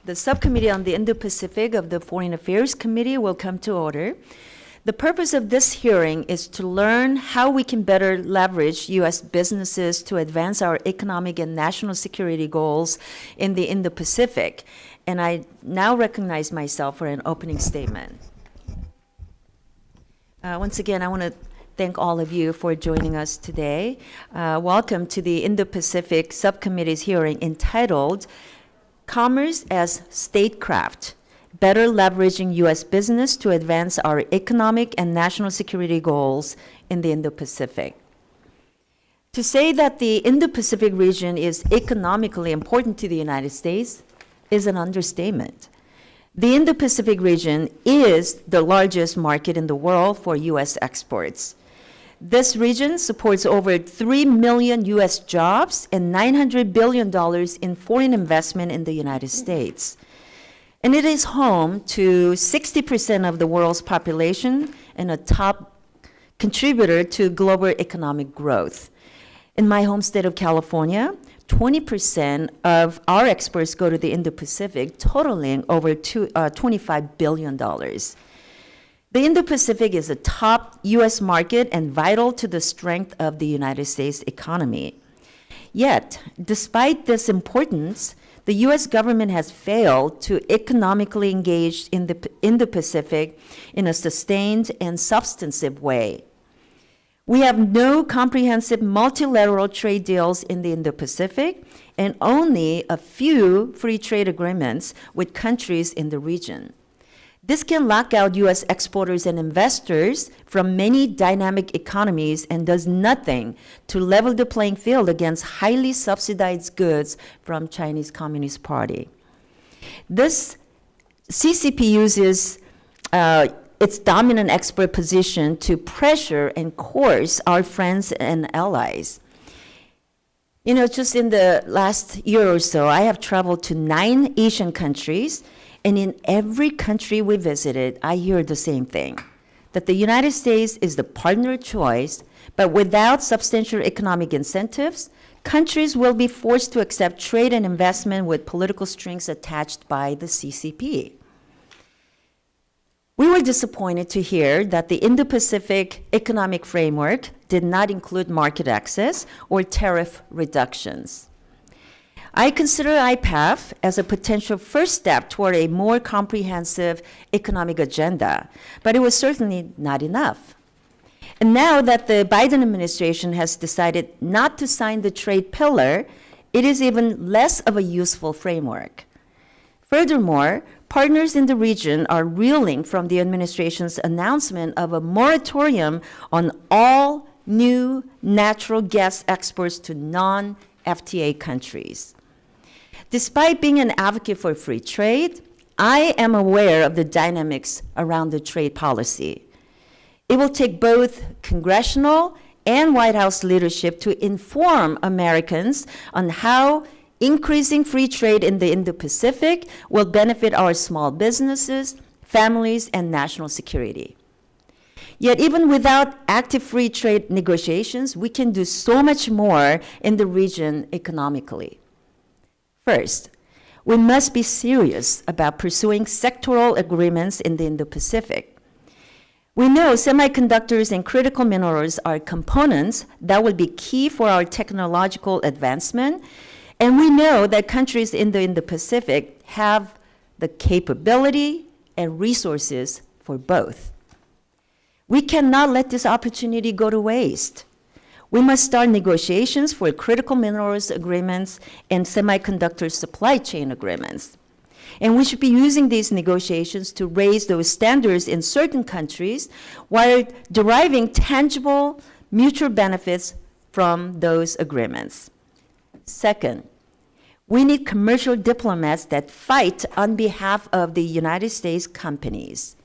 The Subcommittee on the Indo-Pacific of the Foreign Affairs Committee will come to order. The purpose of this hearing is to learn how we can better leverage U.S. businesses to advance our economic and national security goals in the Indo-Pacific. And I now recognize myself for an opening statement. Once again, I want to thank all of you for joining us today. Welcome to the Indo-Pacific Subcommittee's hearing entitled Commerce as Statecraft, Better Leveraging U.S. Business to Advance Our Economic and National Security Goals in the Indo-Pacific. To say that the Indo-Pacific region is economically important to the United States is an understatement. The Indo-Pacific region is the largest market in the world for U.S. exports. This region supports over 3 million U.S. jobs and $900 billion in foreign investment in the United States. And it is home to 60% of the world's population and a top contributor to global economic growth. In my home state of California, 20% of our exports go to the Indo-Pacific, totaling over $25 billion. The Indo-Pacific is a top U.S. market and vital to the strength of the United States economy. Yet, despite this importance, the U.S. government has failed to economically engage in the Indo-Pacific in a sustained and substantive way. We have no comprehensive multilateral trade deals in the Indo-Pacific and only a few free trade agreements with countries in the region. This can lock out U.S. exporters and investors from many dynamic economies and does nothing to level the playing field against highly subsidized goods from Chinese Communist Party. This CCP uses its dominant export position to pressure and coerce our friends and allies. You know, just in the last year or so, I have traveled to 9 Asian countries, and in every country we visited, I hear the same thing, that the United States is the partner of choice, but without substantial economic incentives, countries will be forced to accept trade and investment with political strings attached by the CCP. We were disappointed to hear that the Indo-Pacific Economic Framework did not include market access or tariff reductions. I consider IPAF as a potential first step toward a more comprehensive economic agenda, but it was certainly not enough. And now that the Biden administration has decided not to sign the trade pillar, it is even less of a useful framework. Furthermore, partners in the region are reeling from the administration's announcement of a moratorium on all new natural gas exports to non-FTA countries. Despite being an advocate for free trade, I am aware of the dynamics around the trade policy. It will take both congressional and White House leadership to inform Americans on how increasing free trade in the Indo-Pacific will benefit our small businesses, families, and national security. Yet even without active free trade negotiations, we can do so much more in the region economically. First, we must be serious about pursuing sectoral agreements in the Indo-Pacific. We know semiconductors and critical minerals are components that will be key for our technological advancement, and we know that countries in the Indo-Pacific have the capability and resources for both. We cannot let this opportunity go to waste. We must start negotiations for critical minerals agreements and semiconductor supply chain agreements. And we should be using these negotiations to raise those standards in certain countries while deriving tangible mutual benefits from those agreements. Second, we need commercial diplomats that fight on behalf of the United States companies.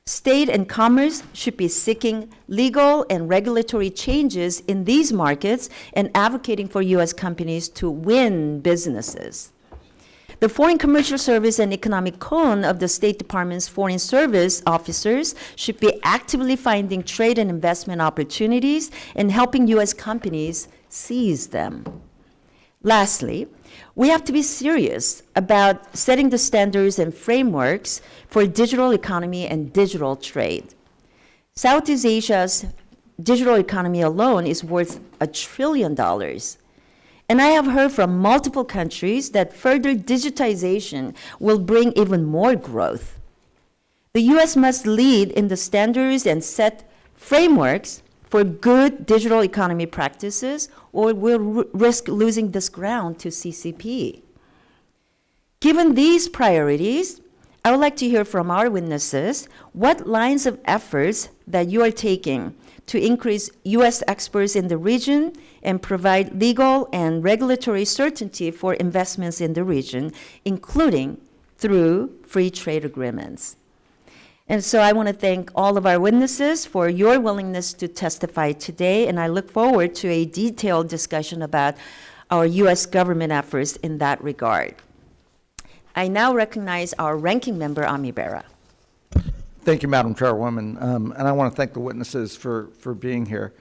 State and commerce should be seeking legal and regulatory changes in these markets and advocating for U.S. companies to win businesses. The Foreign Commercial Service and Economic Cone of the State Department's Foreign Service officers should be actively finding trade and investment opportunities and helping U.S. companies seize them. Lastly, we have to be serious about setting the standards and frameworks for digital economy and digital trade. Southeast Asia's digital economy alone is worth $1 trillion. And I have heard from multiple countries that further digitization will bring even more growth. The US must lead in the standards and set frameworks for good digital economy practices, or we'll risk losing this ground to CCP. Given these priorities, I would like to hear from our witnesses what lines of efforts that you are taking to increase US experts in the region and provide legal and regulatory certainty for investments in the region, including through free trade agreements. And so I want to thank all of our witnesses for your willingness to testify today, and I look forward to a detailed discussion about our US government efforts in that regard. I now recognize our ranking member, Ami Bera. Thank you, Madam Chairwoman, and I want to thank the witnesses for being here.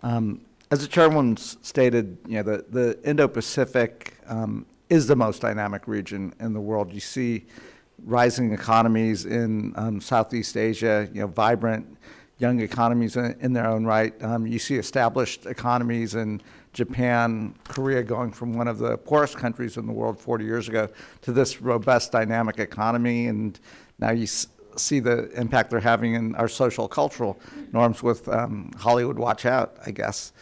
As the Chairwoman stated, the Indo-Pacific is the most dynamic region in the world. You see rising economies in Southeast Asia, vibrant young economies in their own right. You see established economies in Japan, Korea going from one of the poorest countries in the world 40 years ago to this robust, dynamic economy. And now you see the impact they're having in our social cultural norms with Hollywood Watch Out, I guess.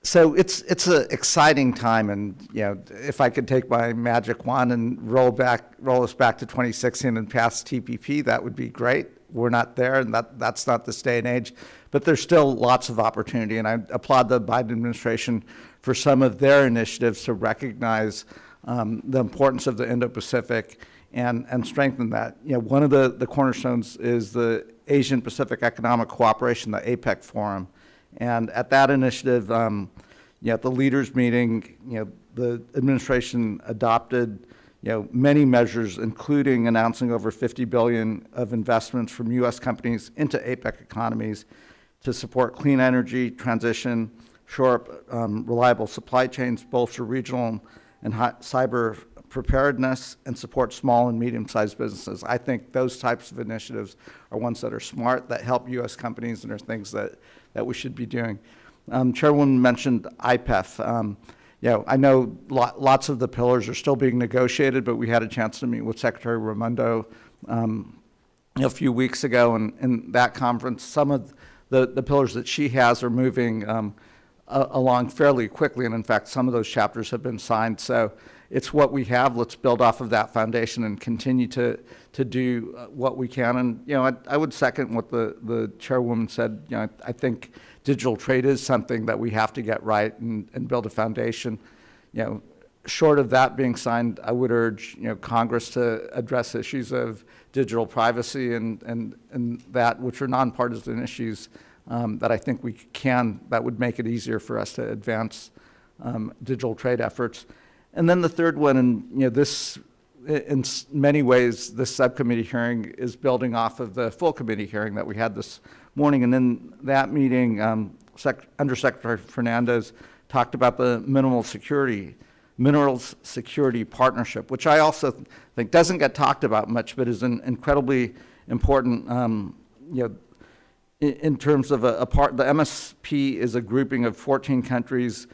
So it's an exciting time, and if I could take my magic wand and roll us back to 2016 and past TPP, that would be great. We're not there, and that's not this day and age, but there's still lots of opportunity, and I applaud the Biden administration for some of their initiatives to recognize the importance of the Indo-Pacific and strengthen that. One of the cornerstones is the Asian Pacific Economic Cooperation, the APEC Forum. And at that initiative, at the leaders meeting, the administration adopted, many measures, including announcing over $50 billion of investments from U.S. companies into APEC economies to support clean energy transition, shore up reliable supply chains, bolster regional and cyber preparedness, and support small and medium-sized businesses. I think those types of initiatives are ones that are smart, that help U.S. companies, and are things that we should be doing. Chairwoman mentioned IPEF. I know lots of the pillars are still being negotiated, but we had a chance to meet with Secretary Raimondo a few weeks ago, and in that conference, some of the pillars that she has are moving along fairly quickly, and in fact, some of those chapters have been signed. So it's what we have. Let's build off of that foundation and continue to do what we can. And I would second what the chairwoman said. I think digital trade is something that we have to get right and build a foundation. Short of that being signed, I would urge Congress to address issues of digital privacy and that, which are nonpartisan issues that I think that would make it easier for us to advance digital trade efforts. And then the third one, and this, in many ways, this subcommittee hearing is building off of the full committee hearing that we had this morning. And in that meeting, Undersecretary Fernandez talked about the minerals security partnership, which I also think doesn't get talked about much, but is incredibly important. In terms of the MSP is a grouping of 14 countries.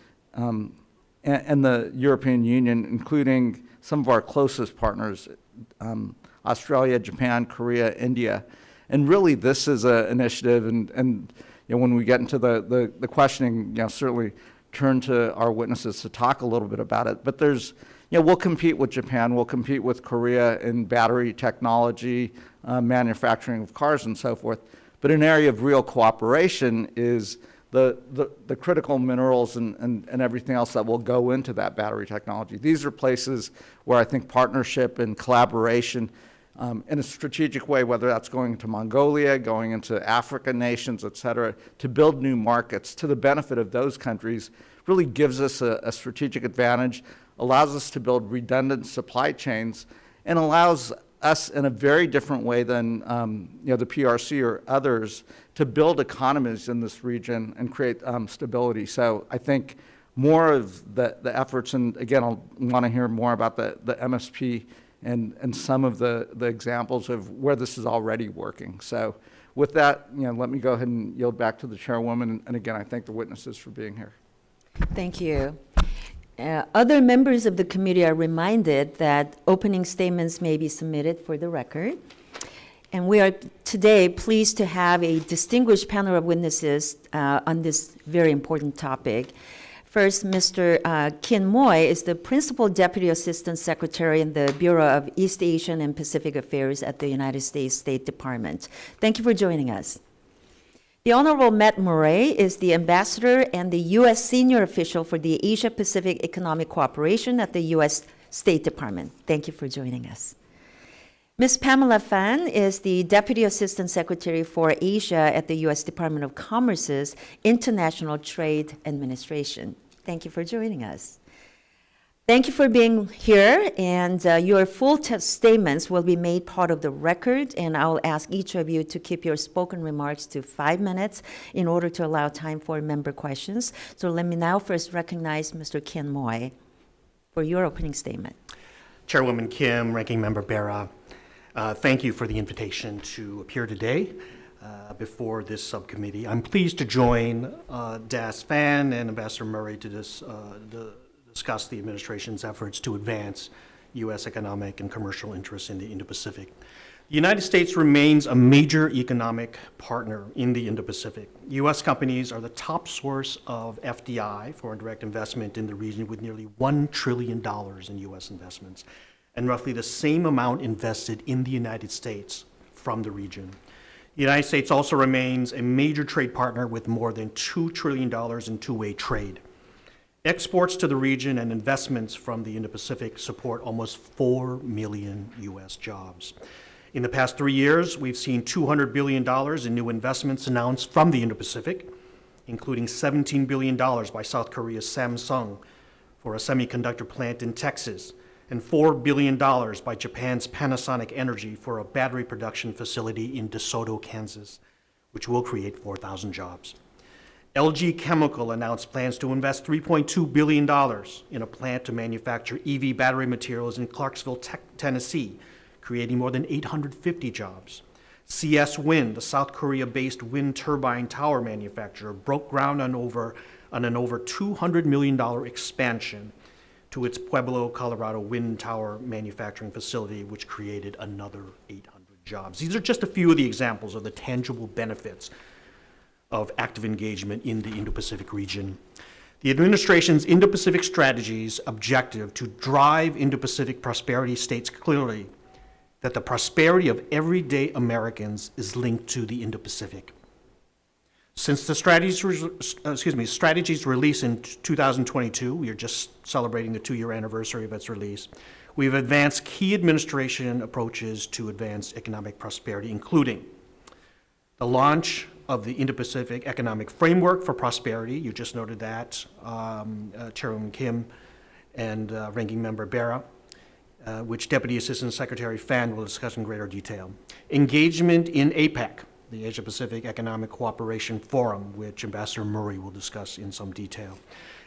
And the European Union, including some of our closest partners, Australia, Japan, Korea, India. And really, this is an initiative, and when we get into the questioning, certainly turn to our witnesses to talk a little bit about it. But there's, we'll compete with Japan, we'll compete with Korea in battery technology, manufacturing of cars, and so forth. But an area of real cooperation is the critical minerals and everything else that will go into that battery technology. These are places where I think partnership and collaboration in a strategic way, whether that's going to Mongolia, going into African nations, et cetera, to build new markets to the benefit of those countries, really gives us a strategic advantage, allows us to build redundant supply chains, and allows us in a very different way than the PRC or others to build economies in this region and create stability. So I think more of the efforts, and again, I'll want to hear more about the MSP and some of the examples of where this is already working. So with that, let me go ahead and yield back to the chairwoman. And again, I thank the witnesses for being here. Thank you. Other members of the committee are reminded that opening statements may be submitted for the record. And we are today pleased to have a distinguished panel of witnesses on this very important topic. First, Mr. Kin Moy is the Principal Deputy Assistant Secretary in the Bureau of East Asian and Pacific Affairs at the United States State Department. Thank you for joining us. The Honorable Matt Murray is the Ambassador and the U.S. Senior Official for the Asia-Pacific Economic Cooperation at the U.S. State Department. Thank you for joining us. Ms. Pamela Fan is the Deputy Assistant Secretary for Asia at the U.S. Department of Commerce's International Trade Administration. Thank you for joining us. Thank you for being here, and your full statements will be made part of the record, and I'll ask each of you to keep your spoken remarks to 5 minutes in order to allow time for member questions. So let me now first recognize Mr. Kin Moy for your opening statement. Chairwoman Kim, Ranking Member Bera, thank you for the invitation to appear today before this subcommittee. I'm pleased to join DAS Fan and Ambassador Murray to discuss the administration's efforts to advance U.S. economic and commercial interests in the Indo-Pacific. The United States remains a major economic partner in the Indo-Pacific. U.S. companies are the top source of FDI, foreign direct investment, in the region, with nearly $1 trillion in U.S. investments, and roughly the same amount invested in the United States from the region. The United States also remains a major trade partner with more than $2 trillion in two-way trade. Exports to the region and investments from the Indo-Pacific support almost 4 million U.S. jobs. In the past 3 years, we've seen $200 billion in new investments announced from the Indo-Pacific, including $17 billion by South Korea's Samsung for a semiconductor plant in Texas, and $4 billion by Japan's Panasonic Energy for a battery production facility in DeSoto, Kansas, which will create 4,000 jobs. LG Chemical announced plans to invest $3.2 billion in a plant to manufacture EV battery materials in Clarksville, Tennessee, creating more than 850 jobs. CS Wind, a South Korea-based wind turbine tower manufacturer, broke ground on an over $200 million expansion to its Pueblo, Colorado wind tower manufacturing facility, which created another 800 jobs. These are just a few of the examples of the tangible benefits of active engagement in the Indo-Pacific region. The administration's Indo-Pacific strategy's objective to drive Indo-Pacific prosperity states clearly that the prosperity of everyday Americans is linked to the Indo-Pacific. Since the strategy's release in 2022, we are just celebrating the 2-year anniversary of its release, we've advanced key administration approaches to advance economic prosperity, including the launch of the Indo-Pacific Economic Framework for Prosperity. You just noted that, Chairwoman Kim and Ranking Member Bera, which Deputy Assistant Secretary Fan will discuss in greater detail. Engagement in APEC, the Asia-Pacific Economic Cooperation Forum, which Ambassador Murray will discuss in some detail.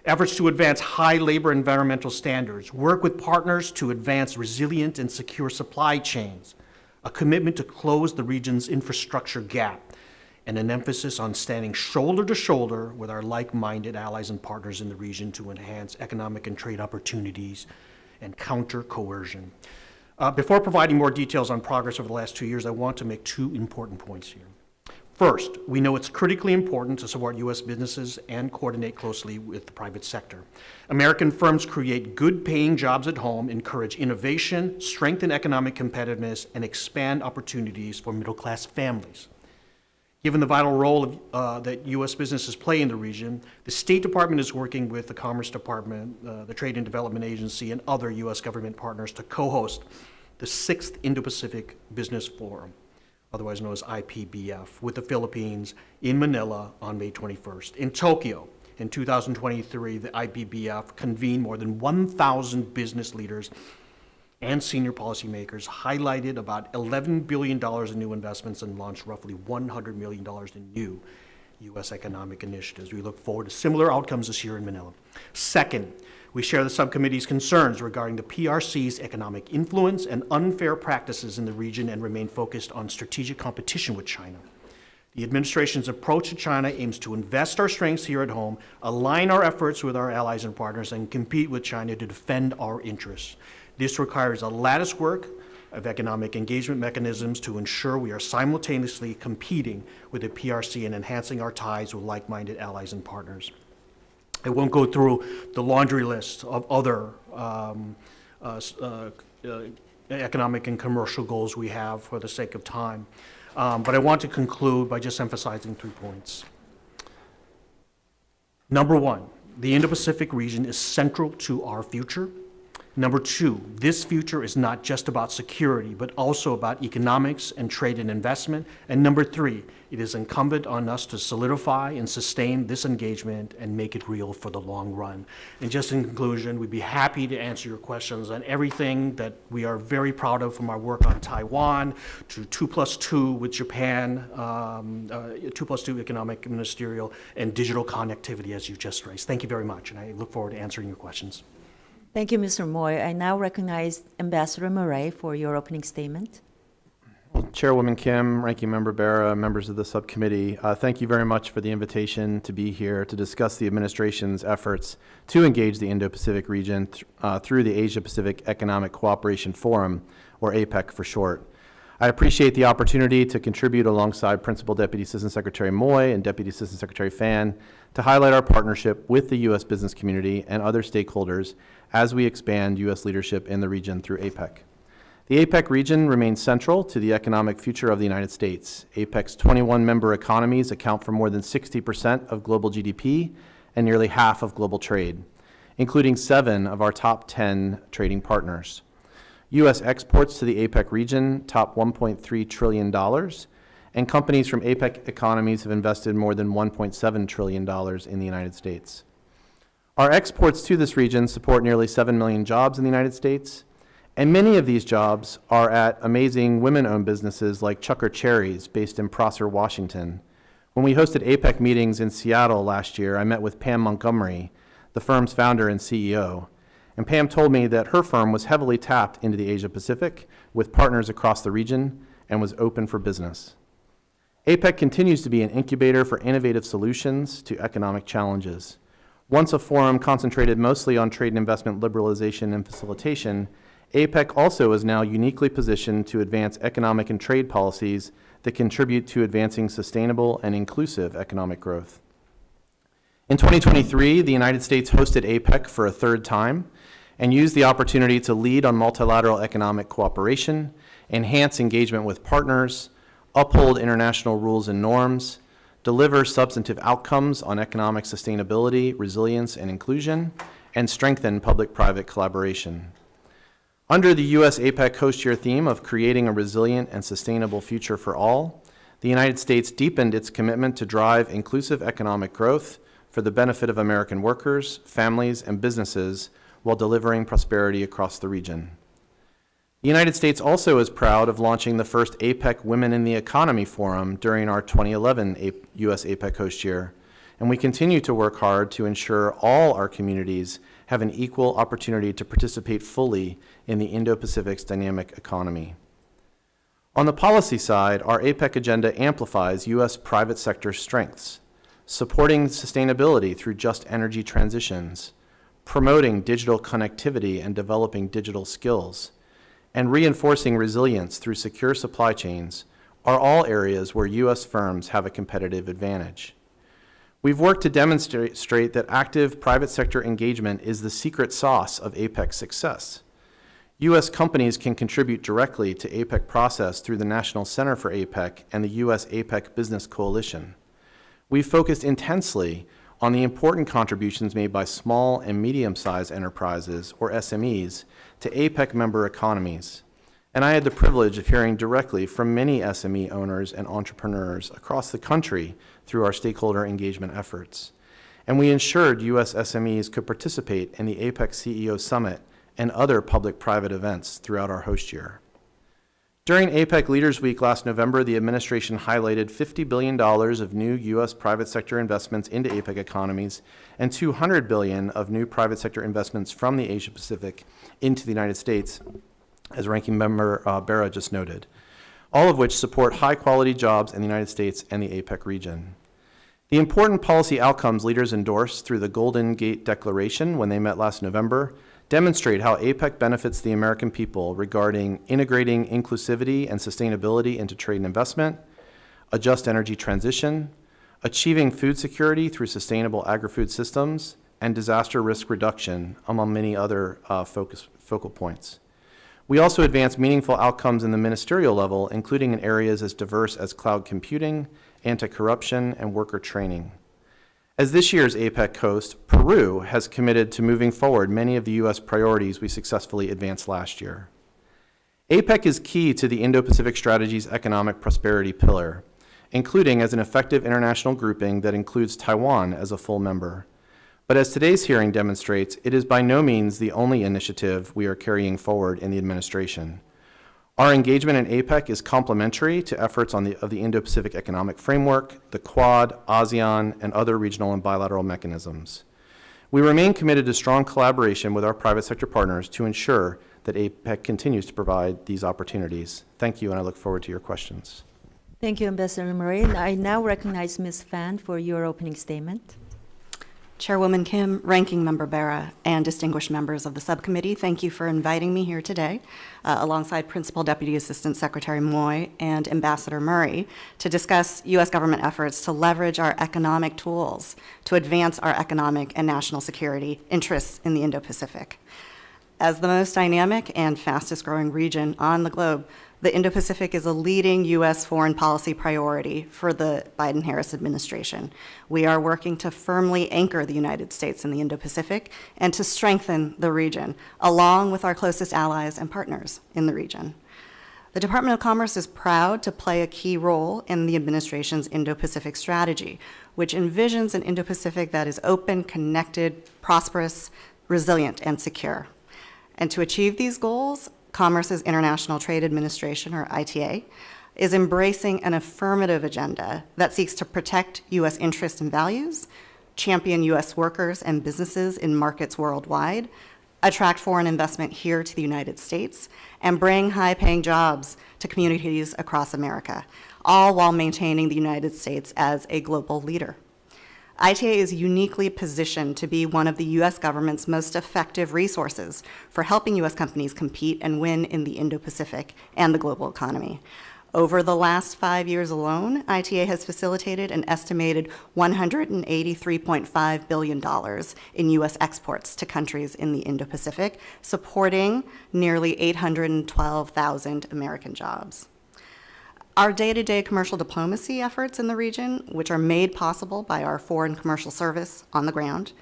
Efforts to advance high labor environmental standards, work with partners to advance resilient and secure supply chains, a commitment to close the region's infrastructure gap, and an emphasis on standing shoulder to shoulder with our like-minded allies and partners in the region to enhance economic and trade opportunities and counter coercion. Before providing more details on progress over the last 2 years, I want to make 2 important points here. First, we know it's critically important to support U.S. businesses and coordinate closely with the private sector. American firms create good-paying jobs at home, encourage innovation, strengthen economic competitiveness, and expand opportunities for middle-class families. Given the vital role that U.S. businesses play in the region, the State Department is working with the Commerce Department, the Trade and Development Agency, and other U.S. government partners to co-host the 6th Indo-Pacific Business Forum, otherwise known as IPBF, with the Philippines in Manila on May 21st. In Tokyo, in 2023, the IPBF convened more than 1,000 business leaders and senior policymakers, highlighted about $11 billion in new investments, and launched roughly $100 million in new U.S. economic initiatives. We look forward to similar outcomes this year in Manila. Second, we share the subcommittee's concerns regarding the PRC's economic influence and unfair practices in the region and remain focused on strategic competition with China. The administration's approach to China aims to invest our strengths here at home, align our efforts with our allies and partners, and compete with China to defend our interests. This requires a lattice work of economic engagement mechanisms to ensure we are simultaneously competing with the PRC and enhancing our ties with like-minded allies and partners. I won't go through the laundry list of other economic and commercial goals we have for the sake of time. But I want to conclude by just emphasizing 3 points. Number one, the Indo-Pacific region is central to our future. Number two, this future is not just about security, but also about economics and trade and investment. And number three, it is incumbent on us to solidify and sustain this engagement and make it real for the long run. And just in conclusion, we'd be happy to answer your questions on everything that we are very proud of, from our work on Taiwan to 2+2 with Japan, 2+2 economic, ministerial, and digital connectivity, as you've just raised. Thank you very much, and I look forward to answering your questions. Thank you, Mr. Moy. I now recognize Ambassador Murray for your opening statement. Chairwoman Kim, Ranking Member Bera, members of the subcommittee, thank you very much for the invitation to be here to discuss the administration's efforts to engage the Indo-Pacific region through the Asia-Pacific Economic Cooperation Forum, or APEC for short. I appreciate the opportunity to contribute alongside Principal Deputy Assistant Secretary Moy and Deputy Assistant Secretary Fan to highlight our partnership with the U.S. business community and other stakeholders as we expand U.S. leadership in the region through APEC. The APEC region remains central to the economic future of the United States. APEC's 21 member economies account for more than 60% of global GDP and nearly half of global trade, including 7 of our top 10 trading partners. U.S. exports to the APEC region top $1.3 trillion, and companies from APEC economies have invested more than $1.7 trillion in the United States. Our exports to this region support nearly 7 million jobs in the United States, and many of these jobs are at amazing women-owned businesses like Chucker Cherries, based in Prosser, Washington. When we hosted APEC meetings in Seattle last year, I met with Pam Montgomery, the firm's founder and CEO. And Pam told me that her firm was heavily tapped into the Asia-Pacific with partners across the region and was open for business. APEC continues to be an incubator for innovative solutions to economic challenges. Once a forum concentrated mostly on trade and investment liberalization and facilitation, APEC also is now uniquely positioned to advance economic and trade policies that contribute to advancing sustainable and inclusive economic growth. In 2023, the United States hosted APEC for a 3rd time and used the opportunity to lead on multilateral economic cooperation, enhance engagement with partners, uphold international rules and norms, deliver substantive outcomes on economic sustainability, resilience, and inclusion, and strengthen public-private collaboration. Under the U.S. APEC host year theme of creating a resilient and sustainable future for all, the United States deepened its commitment to drive inclusive economic growth for the benefit of American workers, families, and businesses while delivering prosperity across the region. The United States also is proud of launching the first APEC Women in the Economy Forum during our 2011 U.S. APEC host year, and we continue to work hard to ensure all our communities have an equal opportunity to participate fully in the Indo-Pacific's dynamic economy. On the policy side, our APEC agenda amplifies U.S. private sector strengths, supporting sustainability through just energy transitions, promoting digital connectivity and developing digital skills, and reinforcing resilience through secure supply chains are all areas where U.S. firms have a competitive advantage. We've worked to demonstrate that active private sector engagement is the secret sauce of APEC's success. U.S. companies can contribute directly to APEC process through the National Center for APEC and the U.S. APEC Business Coalition. We've focused intensely on the important contributions made by small and medium-sized enterprises, or SMEs, to APEC member economies. And I had the privilege of hearing directly from many SME owners and entrepreneurs across the country through our stakeholder engagement efforts. And we ensured U.S. SMEs could participate in the APEC CEO Summit and other public-private events throughout our host year. During APEC Leaders Week last November, the administration highlighted $50 billion of new U.S. private sector investments into APEC economies and $200 billion of new private sector investments from the Asia Pacific into the United States, as Ranking Member Bera just noted, all of which support high-quality jobs in the United States and the APEC region. The important policy outcomes leaders endorsed through the Golden Gate Declaration when they met last November demonstrate how APEC benefits the American people regarding integrating inclusivity and sustainability into trade and investment, a just energy transition, achieving food security through sustainable agri-food systems, and disaster risk reduction, among many other focal points. We also advance meaningful outcomes in the ministerial level, including in areas as diverse as cloud computing, anti-corruption, and worker training. As this year's APEC host, Peru has committed to moving forward many of the U.S. priorities we successfully advanced last year. APEC is key to the Indo-Pacific Strategy's economic prosperity pillar, including as an effective international grouping that includes Taiwan as a full member. But as today's hearing demonstrates, it is by no means the only initiative we are carrying forward in the administration. Our engagement in APEC is complementary to efforts of the Indo-Pacific Economic Framework, the Quad, ASEAN, and other regional and bilateral mechanisms. We remain committed to strong collaboration with our private sector partners to ensure that APEC continues to provide these opportunities. Thank you, and I look forward to your questions. Thank you, Ambassador Murray. I now recognize Ms. Fan for your opening statement. Chairwoman Kim, Ranking Member Bera, and distinguished members of the subcommittee, thank you for inviting me here today, alongside Principal Deputy Assistant Secretary Moy and Ambassador Murray, to discuss U.S. government efforts to leverage our economic tools to advance our economic and national security interests in the Indo-Pacific. As the most dynamic and fastest growing region on the globe, the Indo-Pacific is a leading U.S. foreign policy priority for the Biden-Harris administration. We are working to firmly anchor the United States in the Indo-Pacific and to strengthen the region, along with our closest allies and partners in the region. The Department of Commerce is proud to play a key role in the administration's Indo-Pacific strategy, which envisions an Indo-Pacific that is open, connected, prosperous, resilient, and secure. And to achieve these goals, Commerce's International Trade Administration, or ITA, is embracing an affirmative agenda that seeks to protect U.S. interests and values, champion U.S. workers and businesses in markets worldwide, attract foreign investment here to the United States, and bring high-paying jobs to communities across America, all while maintaining the United States as a global leader. ITA is uniquely positioned to be one of the U.S. government's most effective resources for helping U.S. companies compete and win in the Indo-Pacific and the global economy. Over the last 5 years alone, ITA has facilitated an estimated $183.5 billion in U.S. exports to countries in the Indo-Pacific, supporting nearly 812,000 American jobs. Our day-to-day commercial diplomacy efforts in the region, which are made possible by our Foreign Commercial Service on the ground,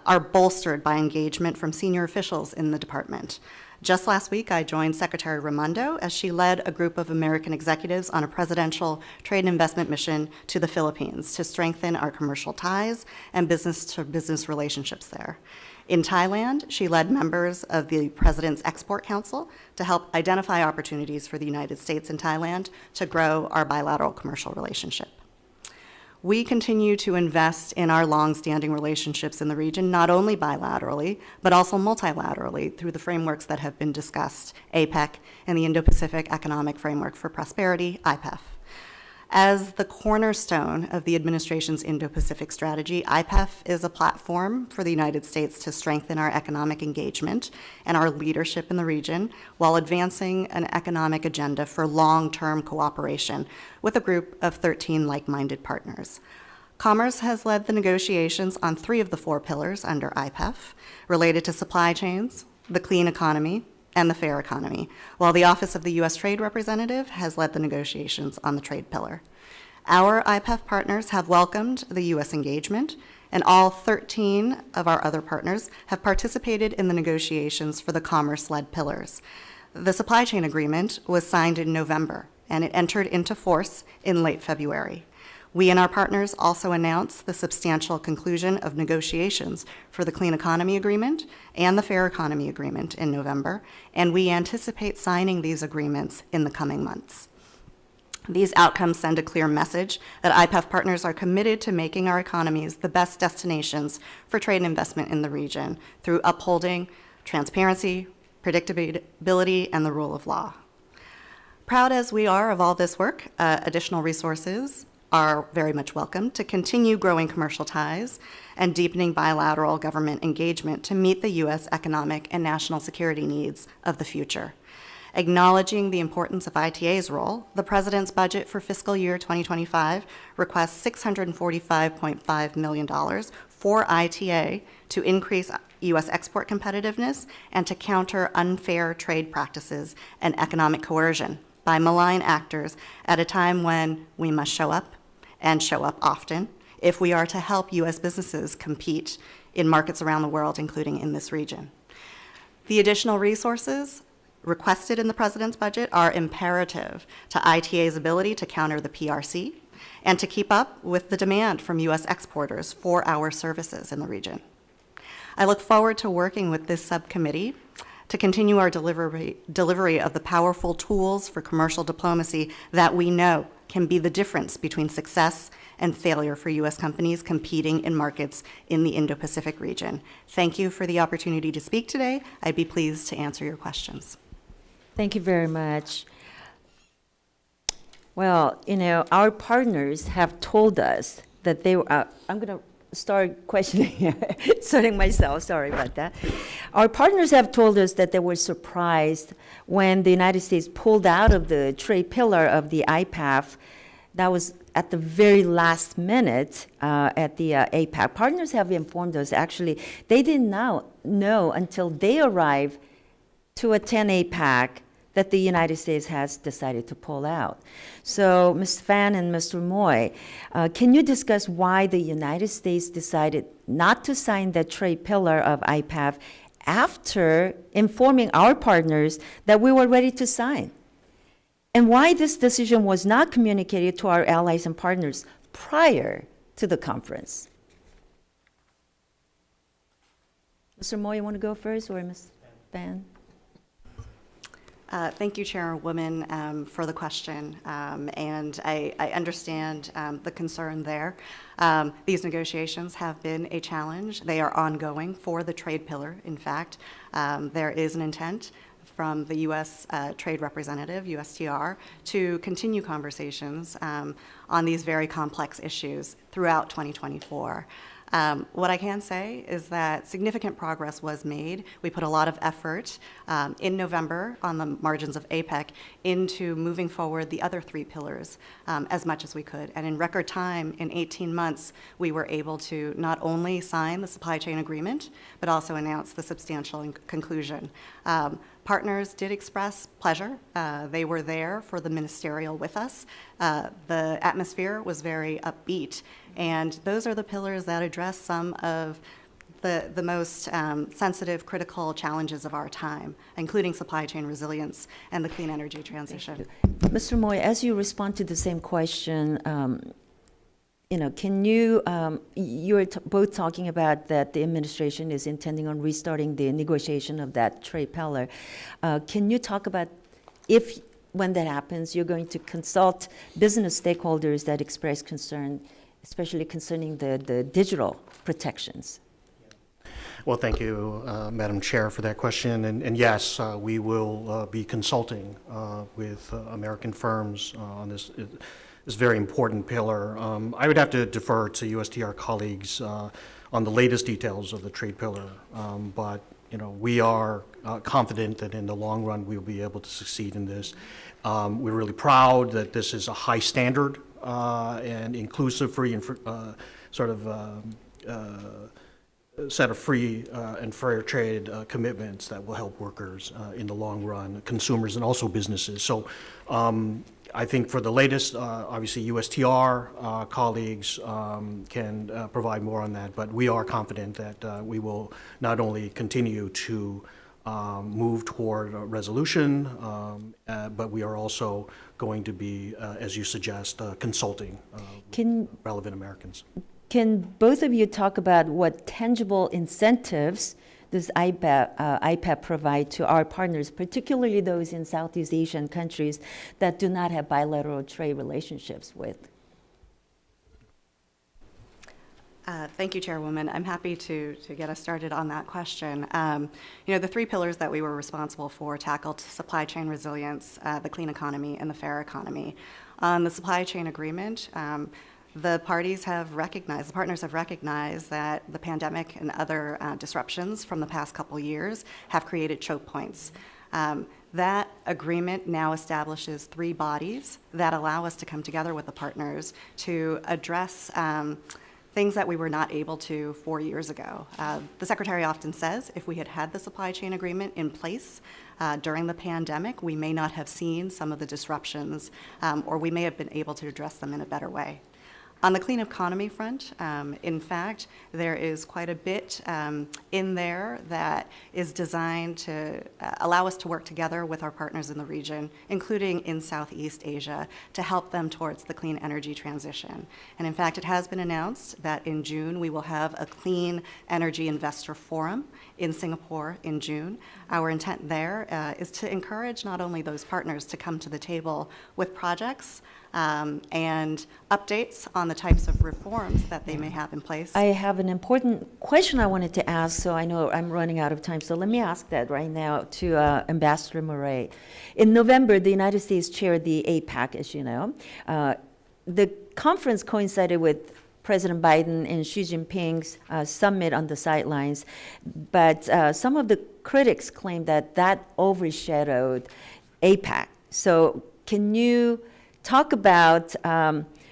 are bolstered by engagement from senior officials in the department. Just last week, I joined Secretary Raimondo as she led a group of American executives on a presidential trade and investment mission to the Philippines to strengthen our commercial ties and business-to-business relationships there. In Thailand, she led members of the President's Export Council to help identify opportunities for the United States and Thailand to grow our bilateral commercial relationship. We continue to invest in our long-standing relationships in the region, not only bilaterally, but also multilaterally through the frameworks that have been discussed, APEC and the Indo-Pacific Economic Framework for Prosperity, IPEF. As the cornerstone of the administration's Indo-Pacific strategy, IPEF is a platform for the United States to strengthen our economic engagement and our leadership in the region while advancing an economic agenda for long-term cooperation with a group of 13 like-minded partners. Commerce has led the negotiations on 3 of the 4 pillars under IPEF related to supply chains, the clean economy, and the fair economy, while the Office of the U.S. Trade Representative has led the negotiations on the trade pillar. Our IPEF partners have welcomed the U.S. engagement, and all 13 of our other partners have participated in the negotiations for the commerce-led pillars. The supply chain agreement was signed in November, and it entered into force in late February. We and our partners also announced the substantial conclusion of negotiations for the Clean Economy Agreement and the Fair Economy Agreement in November, and we anticipate signing these agreements in the coming months. These outcomes send a clear message that IPEF partners are committed to making our economies the best destinations for trade and investment in the region through upholding transparency, predictability, and the rule of law. Proud as we are of all this work, additional resources are very much welcome to continue growing commercial ties and deepening bilateral government engagement to meet the U.S. economic and national security needs of the future. Acknowledging the importance of ITA's role, the President's budget for fiscal year 2025 requests $645.5 million for ITA to increase U.S. export competitiveness and to counter unfair trade practices and economic coercion by malign actors at a time when we must show up and show up often if we are to help U.S. businesses compete in markets around the world, including in this region. The additional resources requested in the President's budget are imperative to ITA's ability to counter the PRC and to keep up with the demand from U.S. exporters for our services in the region. I look forward to working with this subcommittee to continue our delivery of the powerful tools for commercial diplomacy that we know can be the difference between success and failure for U.S. companies competing in markets in the Indo-Pacific region. Thank you for the opportunity to speak today. I'd be pleased to answer your questions. Thank you very much. Well, our partners have told us that they were, I'm going to start questioning, starting myself, sorry about that. Our partners have told us that they were surprised when the United States pulled out of the trade pillar of the IPAF. That was at the very last minute at the APAC. Partners have informed us, actually, they did not know until they arrived to attend APAC that the United States has decided to pull out. So, Ms. Fan and Mr. Moy, can you discuss why the United States decided not to sign the trade pillar of IPAF after informing our partners that we were ready to sign? And why this decision was not communicated to our allies and partners prior to the conference? Mr. Moy, you want to go first, or Ms. Fan? Thank you, Chairwoman, for the question. And I understand the concern there. These negotiations have been a challenge. They are ongoing for the trade pillar, in fact. There is an intent from the U.S. Trade Representative, USTR, to continue conversations on these very complex issues throughout 2024. What I can say is that significant progress was made. We put a lot of effort in November on the margins of APEC into moving forward the other three pillars as much as we could. And in record time, in 18 months, we were able to not only sign the supply chain agreement, but also announce the substantial conclusion. Partners did express pleasure. They were there for the ministerial with us. The atmosphere was very upbeat. And those are the pillars that address some of the most sensitive, critical challenges of our time, including supply chain resilience and the clean energy transition. Mr. Moy, as you respond to the same question, can you, you're both talking about that the administration is intending on restarting the negotiation of that trade pillar. Can you talk about if, when that happens, you're going to consult business stakeholders that express concern, especially concerning the digital protections? Well, thank you, Madam Chair, for that question. And yes, we will be consulting with American firms on this very important pillar. I would have to defer to USTR colleagues on the latest details of the trade pillar, but we are confident that in the long run we'll be able to succeed in this. We're really proud that this is a high standard and inclusive, free, and set of free and fair trade commitments that will help workers in the long run, consumers, and also businesses. So I think for the latest, obviously USTR colleagues can provide more on that, but we are confident that we will not only continue to move toward a resolution, but we are also going to be, as you suggest, consulting Can relevant Americans. Can both of you talk about what tangible incentives does IPAP provide to our partners, particularly those in Southeast Asian countries that do not have bilateral trade relationships with? Thank you, Chairwoman. I'm happy to get us started on that question. The three pillars that we were responsible for tackled supply chain resilience, the clean economy, and the fair economy. On the supply chain agreement, the partners have recognized that the pandemic and other disruptions from the past couple years have created choke points. That agreement now establishes three bodies that allow us to come together with the partners to address things that we were not able to 4 years ago. The Secretary often says if we had had the supply chain agreement in place during the pandemic, we may not have seen some of the disruptions, or we may have been able to address them in a better way. On the clean economy front, in fact, there is quite a bit in there that is designed to allow us to work together with our partners in the region, including in Southeast Asia, to help them towards the clean energy transition. And in fact, it has been announced that in June we will have a clean energy investor forum in Singapore in June. Our intent there is to encourage not only those partners to come to the table with projects and updates on the types of reforms that they may have in place. I have an important question I wanted to ask, so I know I'm running out of time. So let me ask that right now to Ambassador Murray. In November, the United States chaired the APAC, as you know. The conference coincided with President Biden and Xi Jinping's summit on the sidelines, but some of the critics claim that that overshadowed APAC. So can you talk about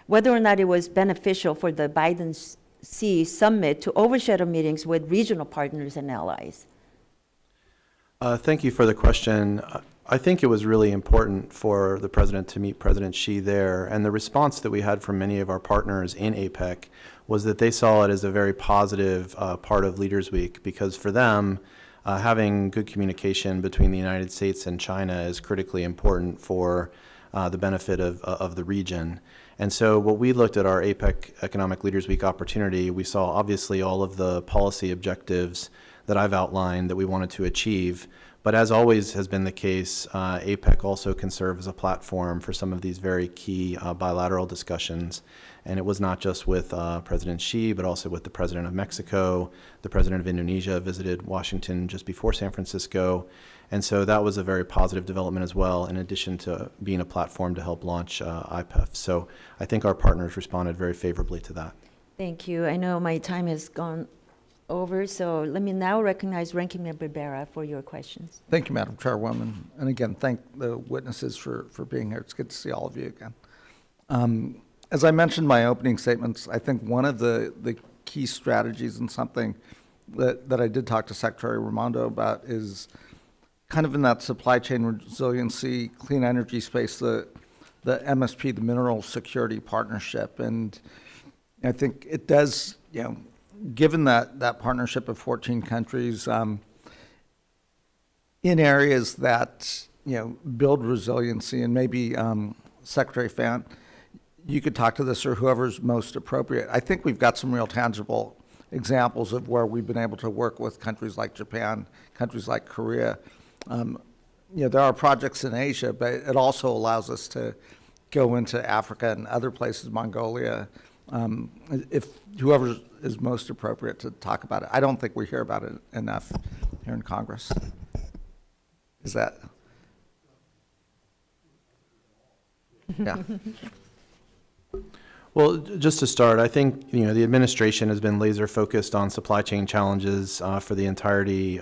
whether or not it was beneficial for the Biden-Xi summit to overshadow meetings with regional partners and allies? Thank you for the question. I think it was really important for the president to meet President Xi there, and the response that we had from many of our partners in APEC was that they saw it as a very positive part of Leaders Week, because for them, having good communication between the United States and China is critically important for the benefit of the region. And so when we looked at our APEC Economic Leaders Week opportunity, we saw obviously all of the policy objectives that I've outlined that we wanted to achieve. But as always has been the case, APEC also can serve as a platform for some of these very key bilateral discussions. And it was not just with President Xi, but also with the President of Mexico. The President of Indonesia visited Washington just before San Francisco. And so that was a very positive development as well, in addition to being a platform to help launch IPEF. So I think our partners responded very favorably to that. Thank you. I know my time has gone over, so let me now recognize Ranking Member Bera for your questions. Thank you, Madam Chairwoman. And again, thank the witnesses for being here. It's good to see all of you again. As I mentioned in my opening statements, I think one of the key strategies and something that I did talk to Secretary Raimondo about is kind of in that supply chain resiliency, clean energy space, the MSP, the Mineral Security Partnership. And I think it does, given that partnership of 14 countries, in areas that, build resiliency, and maybe Secretary Fan, you could talk to this or whoever's most appropriate. I think we've got some real tangible examples of where we've been able to work with countries like Japan, countries like Korea. There are projects in Asia, but it also allows us to go into Africa and other places, Mongolia, if whoever is most appropriate to talk about it. I don't think we hear about it enough here in Congress. Is that? Yeah. Well, just to start, I think the administration has been laser focused on supply chain challenges for the entirety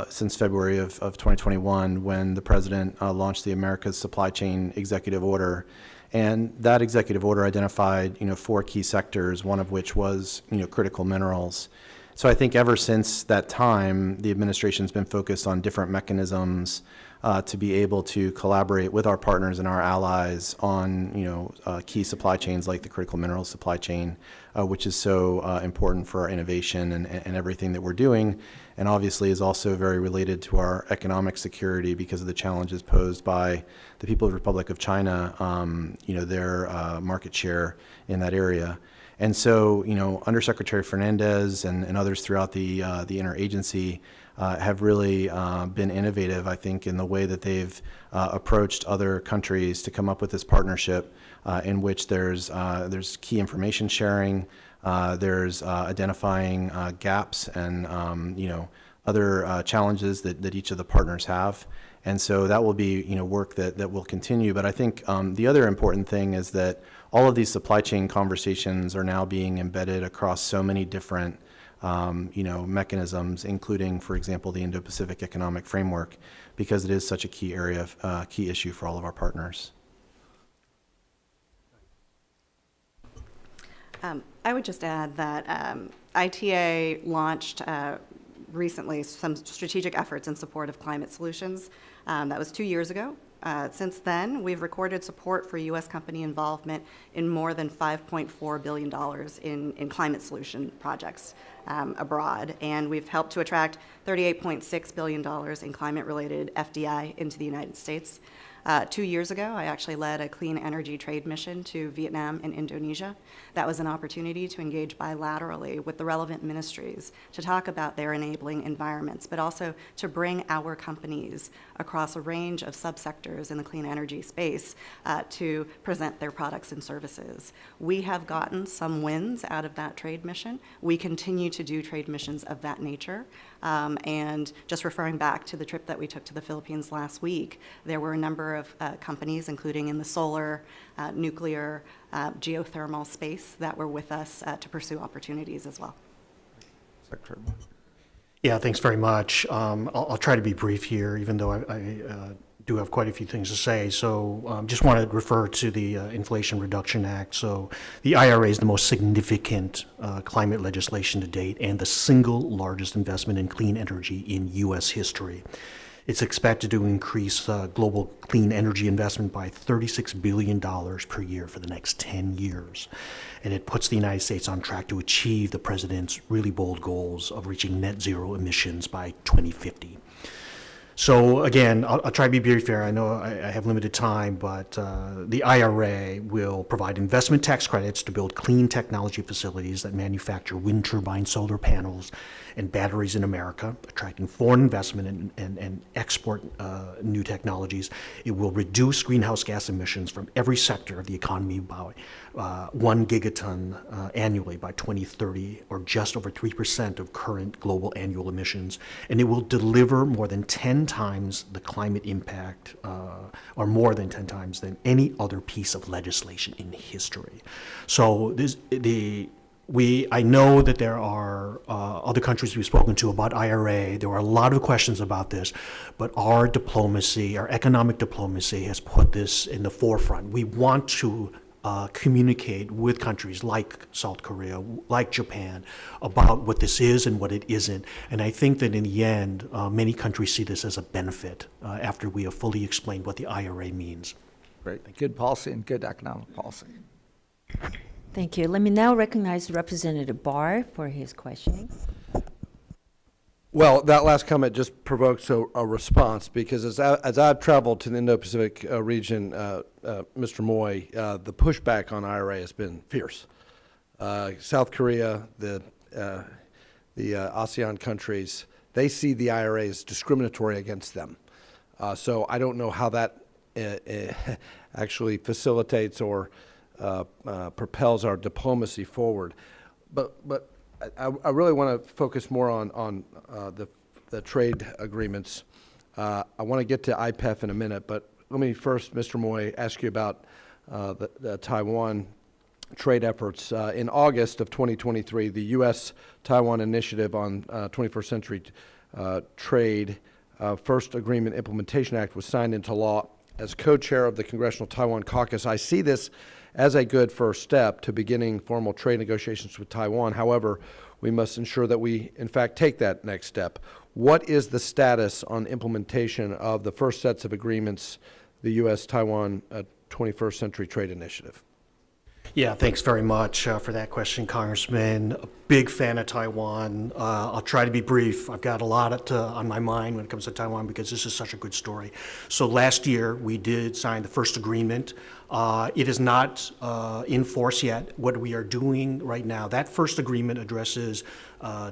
since February of 2021, when the president launched the America's Supply Chain Executive Order. And that executive order identified 4 key sectors, one of which was critical minerals. So I think ever since that time, the administration's been focused on different mechanisms to be able to collaborate with our partners and our allies on key supply chains like the critical minerals supply chain, which is so important for our innovation and everything that we're doing. and obviously is also very related to our economic security because of the challenges posed by the People's Republic of China, their market share in that area. And so, Undersecretary Fernandez and others throughout the interagency have really been innovative, I think, in the way that they've approached other countries to come up with this partnership in which there's key information sharing, there's identifying gaps and other challenges that each of the partners have. And so that will be work that will continue. But I think the other important thing is that all of these supply chain conversations are now being embedded across so many different mechanisms, including, for example, the Indo-Pacific Economic Framework, because it is such a key area, key issue for all of our partners. I would just add that ITA launched recently some strategic efforts in support of climate solutions. That was 2 years ago. Since then, we've recorded support for U.S. company involvement in more than $5.4 billion in climate solution projects abroad, and we've helped to attract $38.6 billion in climate-related FDI into the United States. 2 years ago, I actually led a clean energy trade mission to Vietnam and Indonesia. That was an opportunity to engage bilaterally with the relevant ministries to talk about their enabling environments, but also to bring our companies across a range of subsectors in the clean energy space to present their products and services. We have gotten some wins out of that trade mission. We continue to do trade missions of that nature. And just referring back to the trip that we took to the Philippines last week, there were a number of companies, including in the solar, nuclear, geothermal space, that were with us to pursue opportunities as well. Secretary. Yeah, thanks very much. I'll try to be brief here, even though I do have quite a few things to say. So just want to refer to the Inflation Reduction Act. So the IRA is the most significant climate legislation to date and the single largest investment in clean energy in U.S. history. It's expected to increase global clean energy investment by $36 billion per year for the next 10 years. And it puts the United States on track to achieve the president's really bold goals of reaching net zero emissions by 2050. So again, I'll try to be brief here. I know I have limited time, but the IRA will provide investment tax credits to build clean technology facilities that manufacture wind turbine solar panels and batteries in America, attracting foreign investment and export new technologies. It will reduce greenhouse gas emissions from every sector of the economy by 1 gigaton annually by 2030, or just over 3% of current global annual emissions. And it will deliver more than 10 times the climate impact, or more than 10 times than any other piece of legislation in history. So I know that there are other countries we've spoken to about IRA. There were a lot of questions about this, but our diplomacy, our economic diplomacy, has put this in the forefront. We want to communicate with countries like South Korea, like Japan, about what this is and what it isn't. And I think that in the end, many countries see this as a benefit after we have fully explained what the IRA means. Great. Good policy and good economic policy. Thank you. Let me now recognize Representative Barr for his questioning. Well, that last comment just provokes a response, because as I've traveled to the Indo-Pacific region, Mr. Moy, the pushback on IRA has been fierce. South Korea, the ASEAN countries, they see the IRA as discriminatory against them. So I don't know how that actually facilitates or propels our diplomacy forward. But I really want to focus more on the trade agreements. I want to get to IPEF in a minute, but let me first, Mr. Moy, ask you about the Taiwan trade efforts. In August of 2023, the U.S.-Taiwan Initiative on 21st Century Trade First Agreement Implementation Act was signed into law. As co-chair of the Congressional Taiwan Caucus, I see this as a good first step to beginning formal trade negotiations with Taiwan. However, we must ensure that we, in fact, take that next step. What is the status on implementation of the first sets of agreements, the U.S.-Taiwan 21st Century Trade Initiative? Yeah, thanks very much for that question, Congressman. A big fan of Taiwan. I'll try to be brief. I've got a lot on my mind when it comes to Taiwan because this is such a good story. So last year, we did sign the first agreement. It is not in force yet. What we are doing right now, that first agreement addresses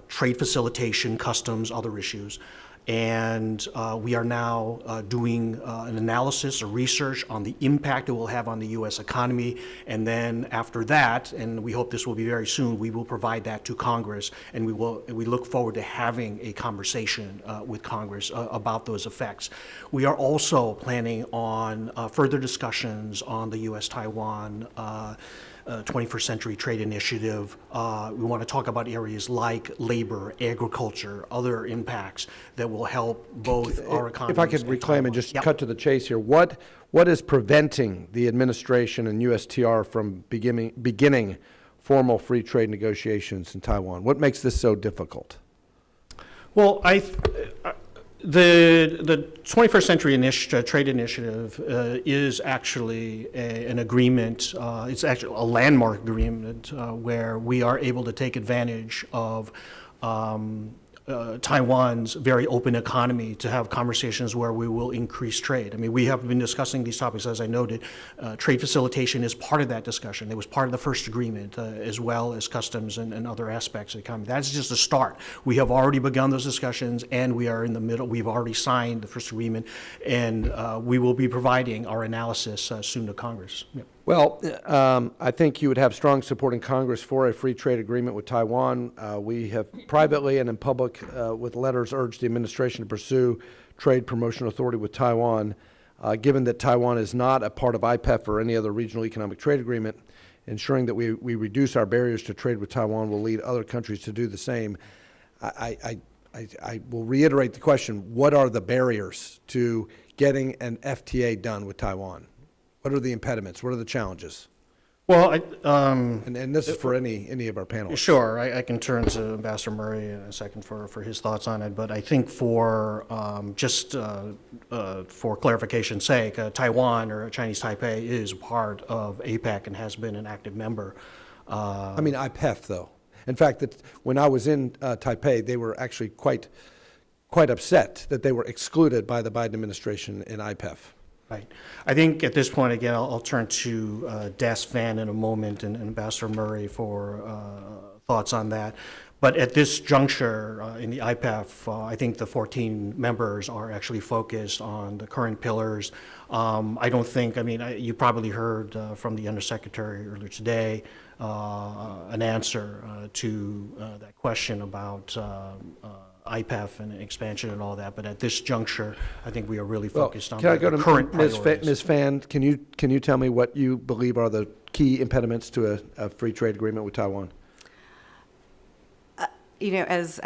trade facilitation, customs, other issues. And we are now doing an analysis or research on the impact it will have on the U.S. economy. And then after that, and we hope this will be very soon, we will provide that to Congress. And we look forward to having a conversation with Congress about those effects. We are also planning on further discussions on the U.S.-Taiwan 21st Century Trade Initiative. We want to talk about areas like labor, agriculture, other impacts that will help both our economies. If I could reclaim and Taiwan. just Yep. cut to the chase here, what is preventing the administration and USTR from beginning formal free trade negotiations in Taiwan? What makes this so difficult? Well, the 21st Century Trade Initiative is actually an agreement. It's actually a landmark agreement where we are able to take advantage of Taiwan's very open economy to have conversations where we will increase trade. I mean, we have been discussing these topics, as I noted. Trade facilitation is part of that discussion. It was part of the first agreement, as well as customs and other aspects of the economy. That's just a start. We have already begun those discussions, and we are in the middle. We've already signed the first agreement, and we will be providing our analysis soon to Congress. Yep. Well, I think you would have strong support in Congress for a free trade agreement with Taiwan. We have privately and in public with letters urged the administration to pursue trade promotion authority with Taiwan. Given that Taiwan is not a part of IPEF or any other regional economic trade agreement, ensuring that we reduce our barriers to trade with Taiwan will lead other countries to do the same. I will reiterate the question, what are the barriers to getting an FTA done with Taiwan? What are the impediments? What are the challenges? Well, And this is for any of our panelists. Sure, I can turn to Ambassador Murray in a second for his thoughts on it, but I think for for clarification's sake, Taiwan or Chinese Taipei is a part of APEC and has been an active member. I mean IPEF, though. In fact, that when I was in Taipei, they were actually quite upset that they were excluded by the Biden administration in IPEF. Right. I think at this point, again, I'll turn to Des Van in a moment and Ambassador Murray for thoughts on that. But at this juncture in the IPEF, I think the 14 members are actually focused on the current pillars. I don't think, you probably heard from the Undersecretary earlier today an answer to that question about IPEF and expansion and all that, but at this juncture, I think we are really focused on the current priorities. Ms. Fan, can you tell me what you believe are the key impediments to a free trade agreement with Taiwan? As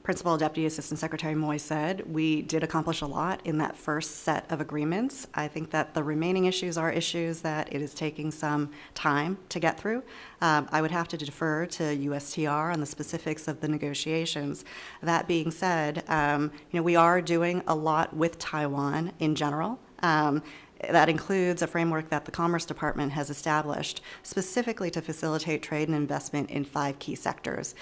Principal Deputy Assistant Secretary Moy said, we did accomplish a lot in that first set of agreements. I think that the remaining issues are issues that it is taking some time to get through. I would have to defer to USTR on the specifics of the negotiations. That being said, we are doing a lot with Taiwan in general. That includes a framework that the Commerce Department has established specifically to facilitate trade and investment in 5 key sectors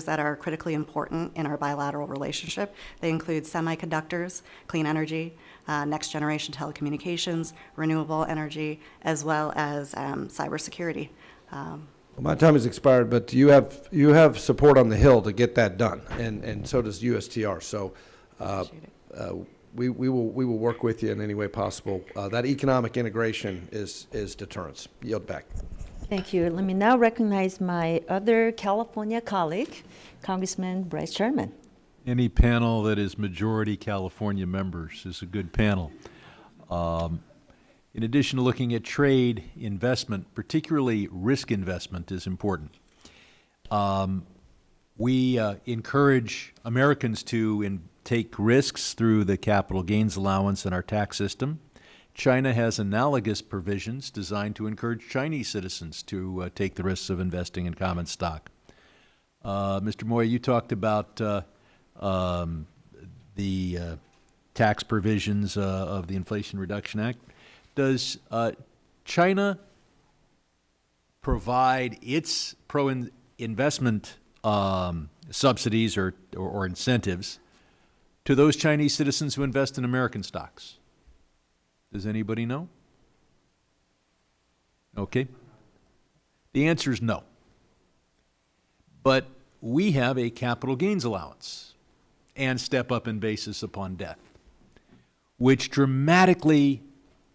that are critically important in our bilateral relationship. They include semiconductors, clean energy, next generation telecommunications, renewable energy, as well as cybersecurity. Well, my time has expired, but you have support on the Hill to get that done, and so does USTR. So we will work with you in any way possible. That economic integration is deterrence. Yield back. Thank you. Let me now recognize my other California colleague, Congressman Bryce Sherman. Any panel that is majority California members is a good panel. In addition to looking at trade, investment, particularly risk investment, is important. We encourage Americans to take risks through the capital gains allowance in our tax system. China has analogous provisions designed to encourage Chinese citizens to take the risks of investing in common stock. Mr. Moy, you talked about the tax provisions of the Inflation Reduction Act. Does China provide its investment subsidies or incentives to those Chinese citizens who invest in American stocks? Does anybody know? Okay. The answer is no. But we have a capital gains allowance and step up in basis upon death, which dramatically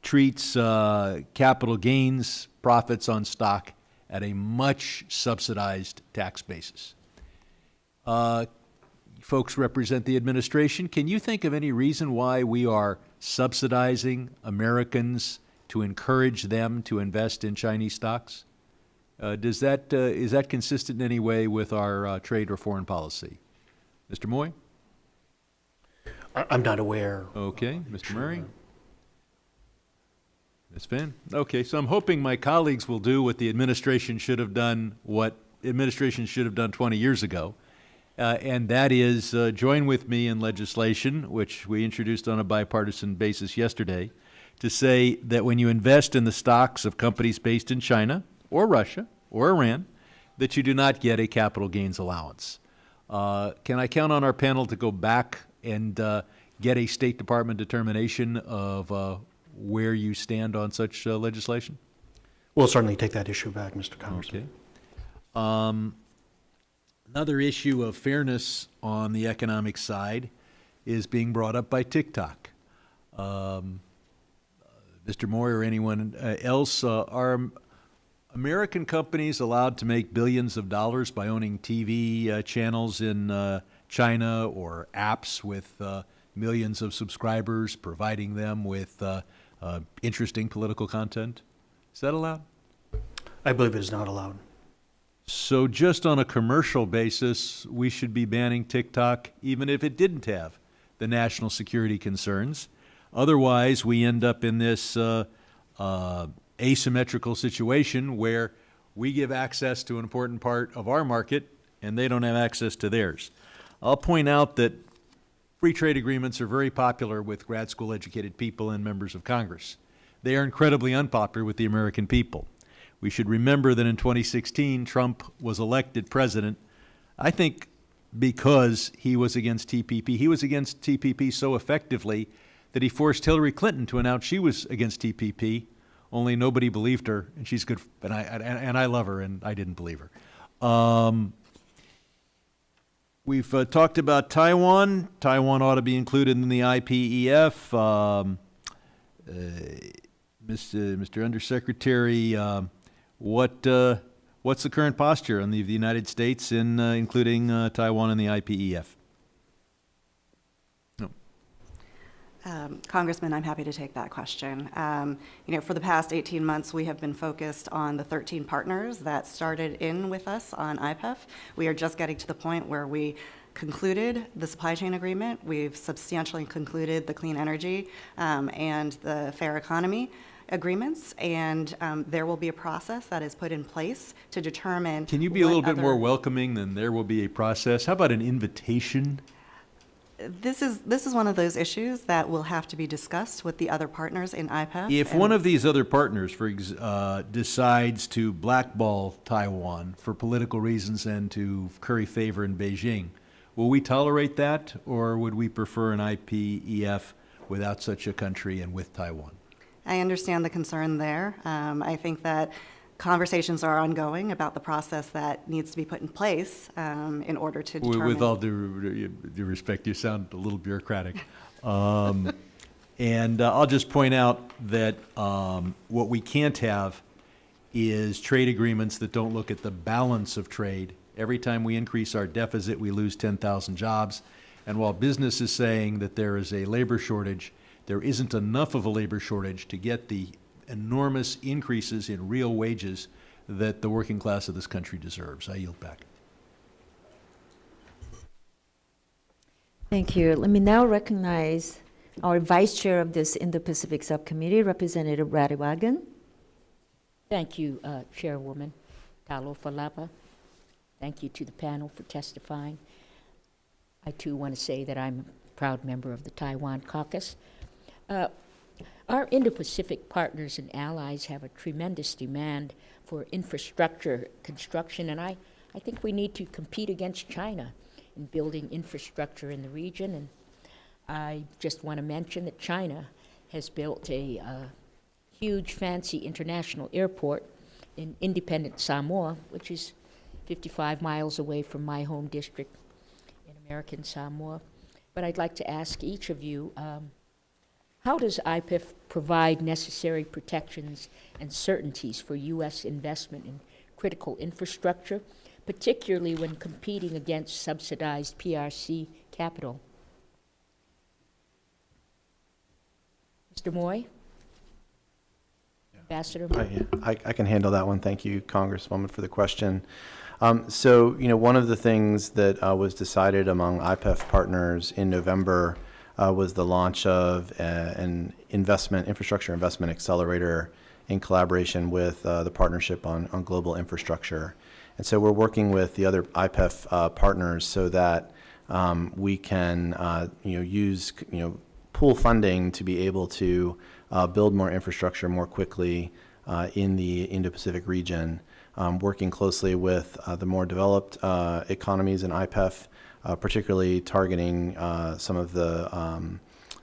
treats capital gains profits on stock at a much subsidized tax basis. Folks represent the administration. Can you think of any reason why we are subsidizing Americans to encourage them to invest in Chinese stocks? Is that consistent in any way with our trade or foreign policy? Mr. Moy? I'm not aware. Okay. Mr. Murray? Ms. Finn? Okay, so I'm hoping my colleagues will do what the administration should have done, 20 years ago, and that is join with me in legislation, which we introduced on a bipartisan basis yesterday, to say that when you invest in the stocks of companies based in China or Russia or Iran, that you do not get a capital gains allowance. Can I count on our panel to go back and get a State Department determination of where you stand on such legislation? We'll certainly take that issue back, Mr. Congressman. Okay. Another issue of fairness on the economic side is being brought up by TikTok. Mr. Moy or anyone else, are American companies allowed to make billions of dollars by owning TV channels in China or apps with millions of subscribers, providing them with interesting political content? Is that allowed? I believe it is not allowed. So just on a commercial basis, we should be banning TikTok even if it didn't have the national security concerns. Otherwise, we end up in this asymmetrical situation where we give access to an important part of our market and they don't have access to theirs. I'll point out that free trade agreements are very popular with grad school educated people and members of Congress. They are incredibly unpopular with the American people. We should remember that in 2016, Trump was elected president, I think because he was against TPP. He was against TPP so effectively that he forced Hillary Clinton to announce she was against TPP, only nobody believed her, and she's good, and I love her, and I didn't believe her. We've talked about Taiwan. Taiwan ought to be included in the IPEF. Mr. Undersecretary, what's the current posture on the United States in including Taiwan in the IPEF? No. Congressman, I'm happy to take that question. For the past 18 months, we have been focused on the 13 partners that started in with us on IPEF. We are just getting to the point where we concluded the supply chain agreement. We've substantially concluded the clean energy and the fair economy agreements, and there will be a process that is put in place to determine. Can you be a little bit more welcoming than there will be a process? How about an invitation? This is one of those issues that will have to be discussed with the other partners in IPEF. If one of these other partners decides to blackball Taiwan for political reasons and to curry favor in Beijing, will we tolerate that, or would we prefer an IPEF without such a country and with Taiwan? I understand the concern there. I think that conversations are ongoing about the process that needs to be put in place in order to determine. With all due respect, you sound a little bureaucratic. And I'll just point out that what we can't have is trade agreements that don't look at the balance of trade. Every time we increase our deficit, we lose 10,000 jobs. And while business is saying that there is a labor shortage, there isn't enough of a labor shortage to get the enormous increases in real wages that the working class of this country deserves. I yield back. Thank you. Let me now recognize our Vice Chair of this Indo-Pacific Subcommittee, Representative Radiwagan. Thank you, Chairwoman Talofa. Thank you to the panel for testifying. I too want to say that I'm a proud member of the Taiwan Caucus. Our Indo-Pacific partners and allies have a tremendous demand for infrastructure construction, and I think we need to compete against China in building infrastructure in the region. And I just want to mention that China has built a huge, fancy international airport in independent Samoa, which is 55 miles away from my home district in American Samoa. But I'd like to ask each of you, how does IPEF provide necessary protections and certainties for U.S. investment in critical infrastructure, particularly when competing against subsidized PRC capital? Mr. Moy? Ambassador Moy? I can handle that one. Thank you, Congresswoman, for the question. So, one of the things that was decided among IPEF partners in November was the launch of an infrastructure investment accelerator in collaboration with the Partnership on Global Infrastructure. And so we're working with the other IPEF partners so that we can, use, pool funding to be able to build more infrastructure more quickly in the Indo-Pacific region, working closely with the more developed economies in IPEF, particularly targeting some of the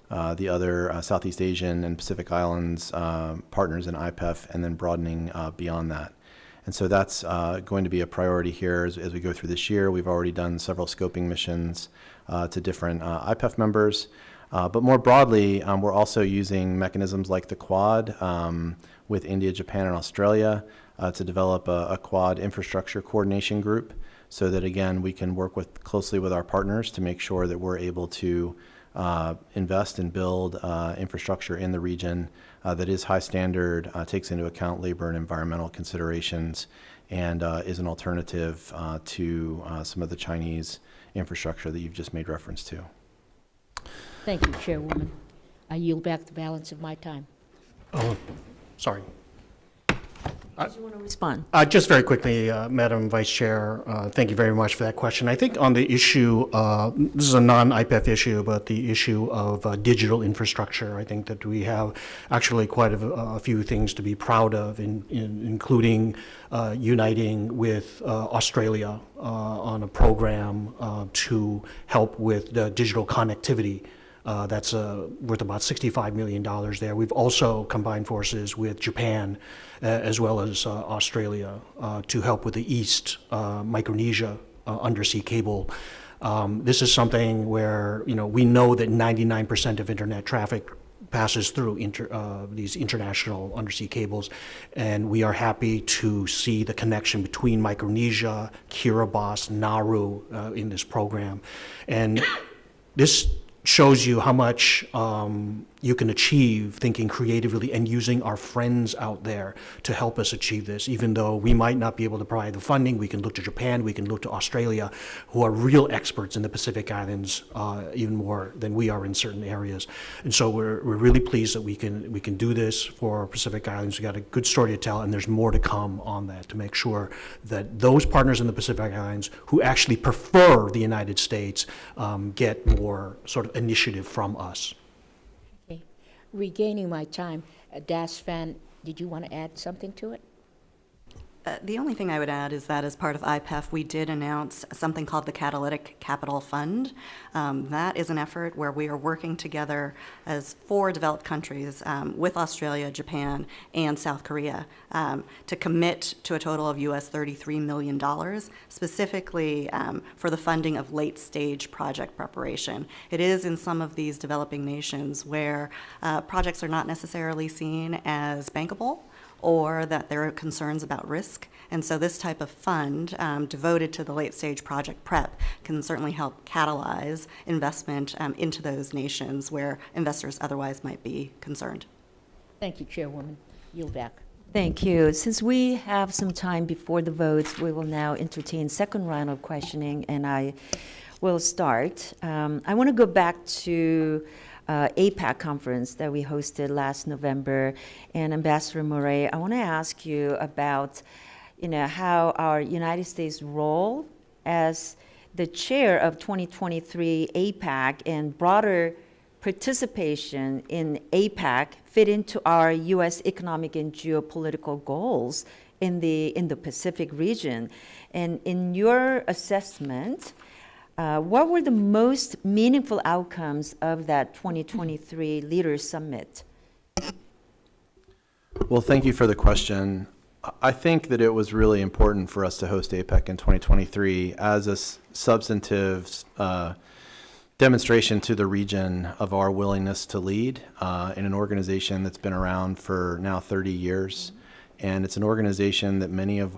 other Southeast Asian and Pacific Islands partners in IPEF, and then broadening beyond that. And so that's going to be a priority here as we go through this year. We've already done several scoping missions to different IPEF members. But more broadly, we're also using mechanisms like the Quad with India, Japan, and Australia to develop a Quad infrastructure coordination group so that, again, we can work closely with our partners to make sure that we're able to invest and build infrastructure in the region that is high standard, takes into account labor and environmental considerations, and is an alternative to some of the Chinese infrastructure that you've just made reference to. Thank you, Chairwoman. I yield back the balance of my time. Oh, sorry. Did you want to respond? Just very quickly, Madam Vice Chair, thank you very much for that question. I think on the issue, this is a non-IPEF issue, but the issue of digital infrastructure, I think that we have actually quite a few things to be proud of, including uniting with Australia on a program to help with the digital connectivity. That's worth about $65 million there. We've also combined forces with Japan as well as Australia to help with the East Micronesia undersea cable. This is something where we know that 99% of internet traffic passes through these international undersea cables, and we are happy to see the connection between Micronesia, Kiribati, Nauru in this program. And this shows you how much you can achieve thinking creatively and using our friends out there to help us achieve this. Even though we might not be able to provide the funding, we can look to Japan, we can look to Australia, who are real experts in the Pacific Islands, even more than we are in certain areas. And so we're really pleased that we can do this for Pacific Islands. We got a good story to tell, and there's more to come on that to make sure that those partners in the Pacific Islands who actually prefer the United States get more sort of initiative from us. Okay. Regaining my time, Das Fan, did you want to add something to it? The only thing I would add is that as part of IPEF, we did announce something called the Catalytic Capital Fund. That is an effort where we are working together as 4 developed countries with Australia, Japan, and South Korea to commit to a total of US $33 million, specifically for the funding of late-stage project preparation. It is in some of these developing nations where projects are not necessarily seen as bankable, or that there are concerns about risk. And so this type of fund devoted to the late-stage project prep can certainly help catalyze investment into those nations where investors otherwise might be concerned. Thank you, Chairwoman. Yield back. Thank you. Since we have some time before the votes, we will now entertain second round of questioning, and I will start. I want to go back to APAC conference that we hosted last November. And Ambassador Murray, I want to ask you about, how our United States role as the chair of 2023 APAC and broader participation in APEC fit into our U.S. economic and geopolitical goals in the Indo-Pacific region? And in your assessment, what were the most meaningful outcomes of that 2023 Leaders Summit? Well, thank you for the question. I think that it was really important for us to host APEC in 2023 as a substantive demonstration to the region of our willingness to lead in an organization that's been around for now 30 years. And it's an organization that many of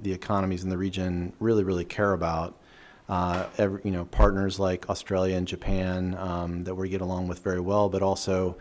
the economies in the region really, really care about. Partners like Australia and Japan that we get along with very well, but also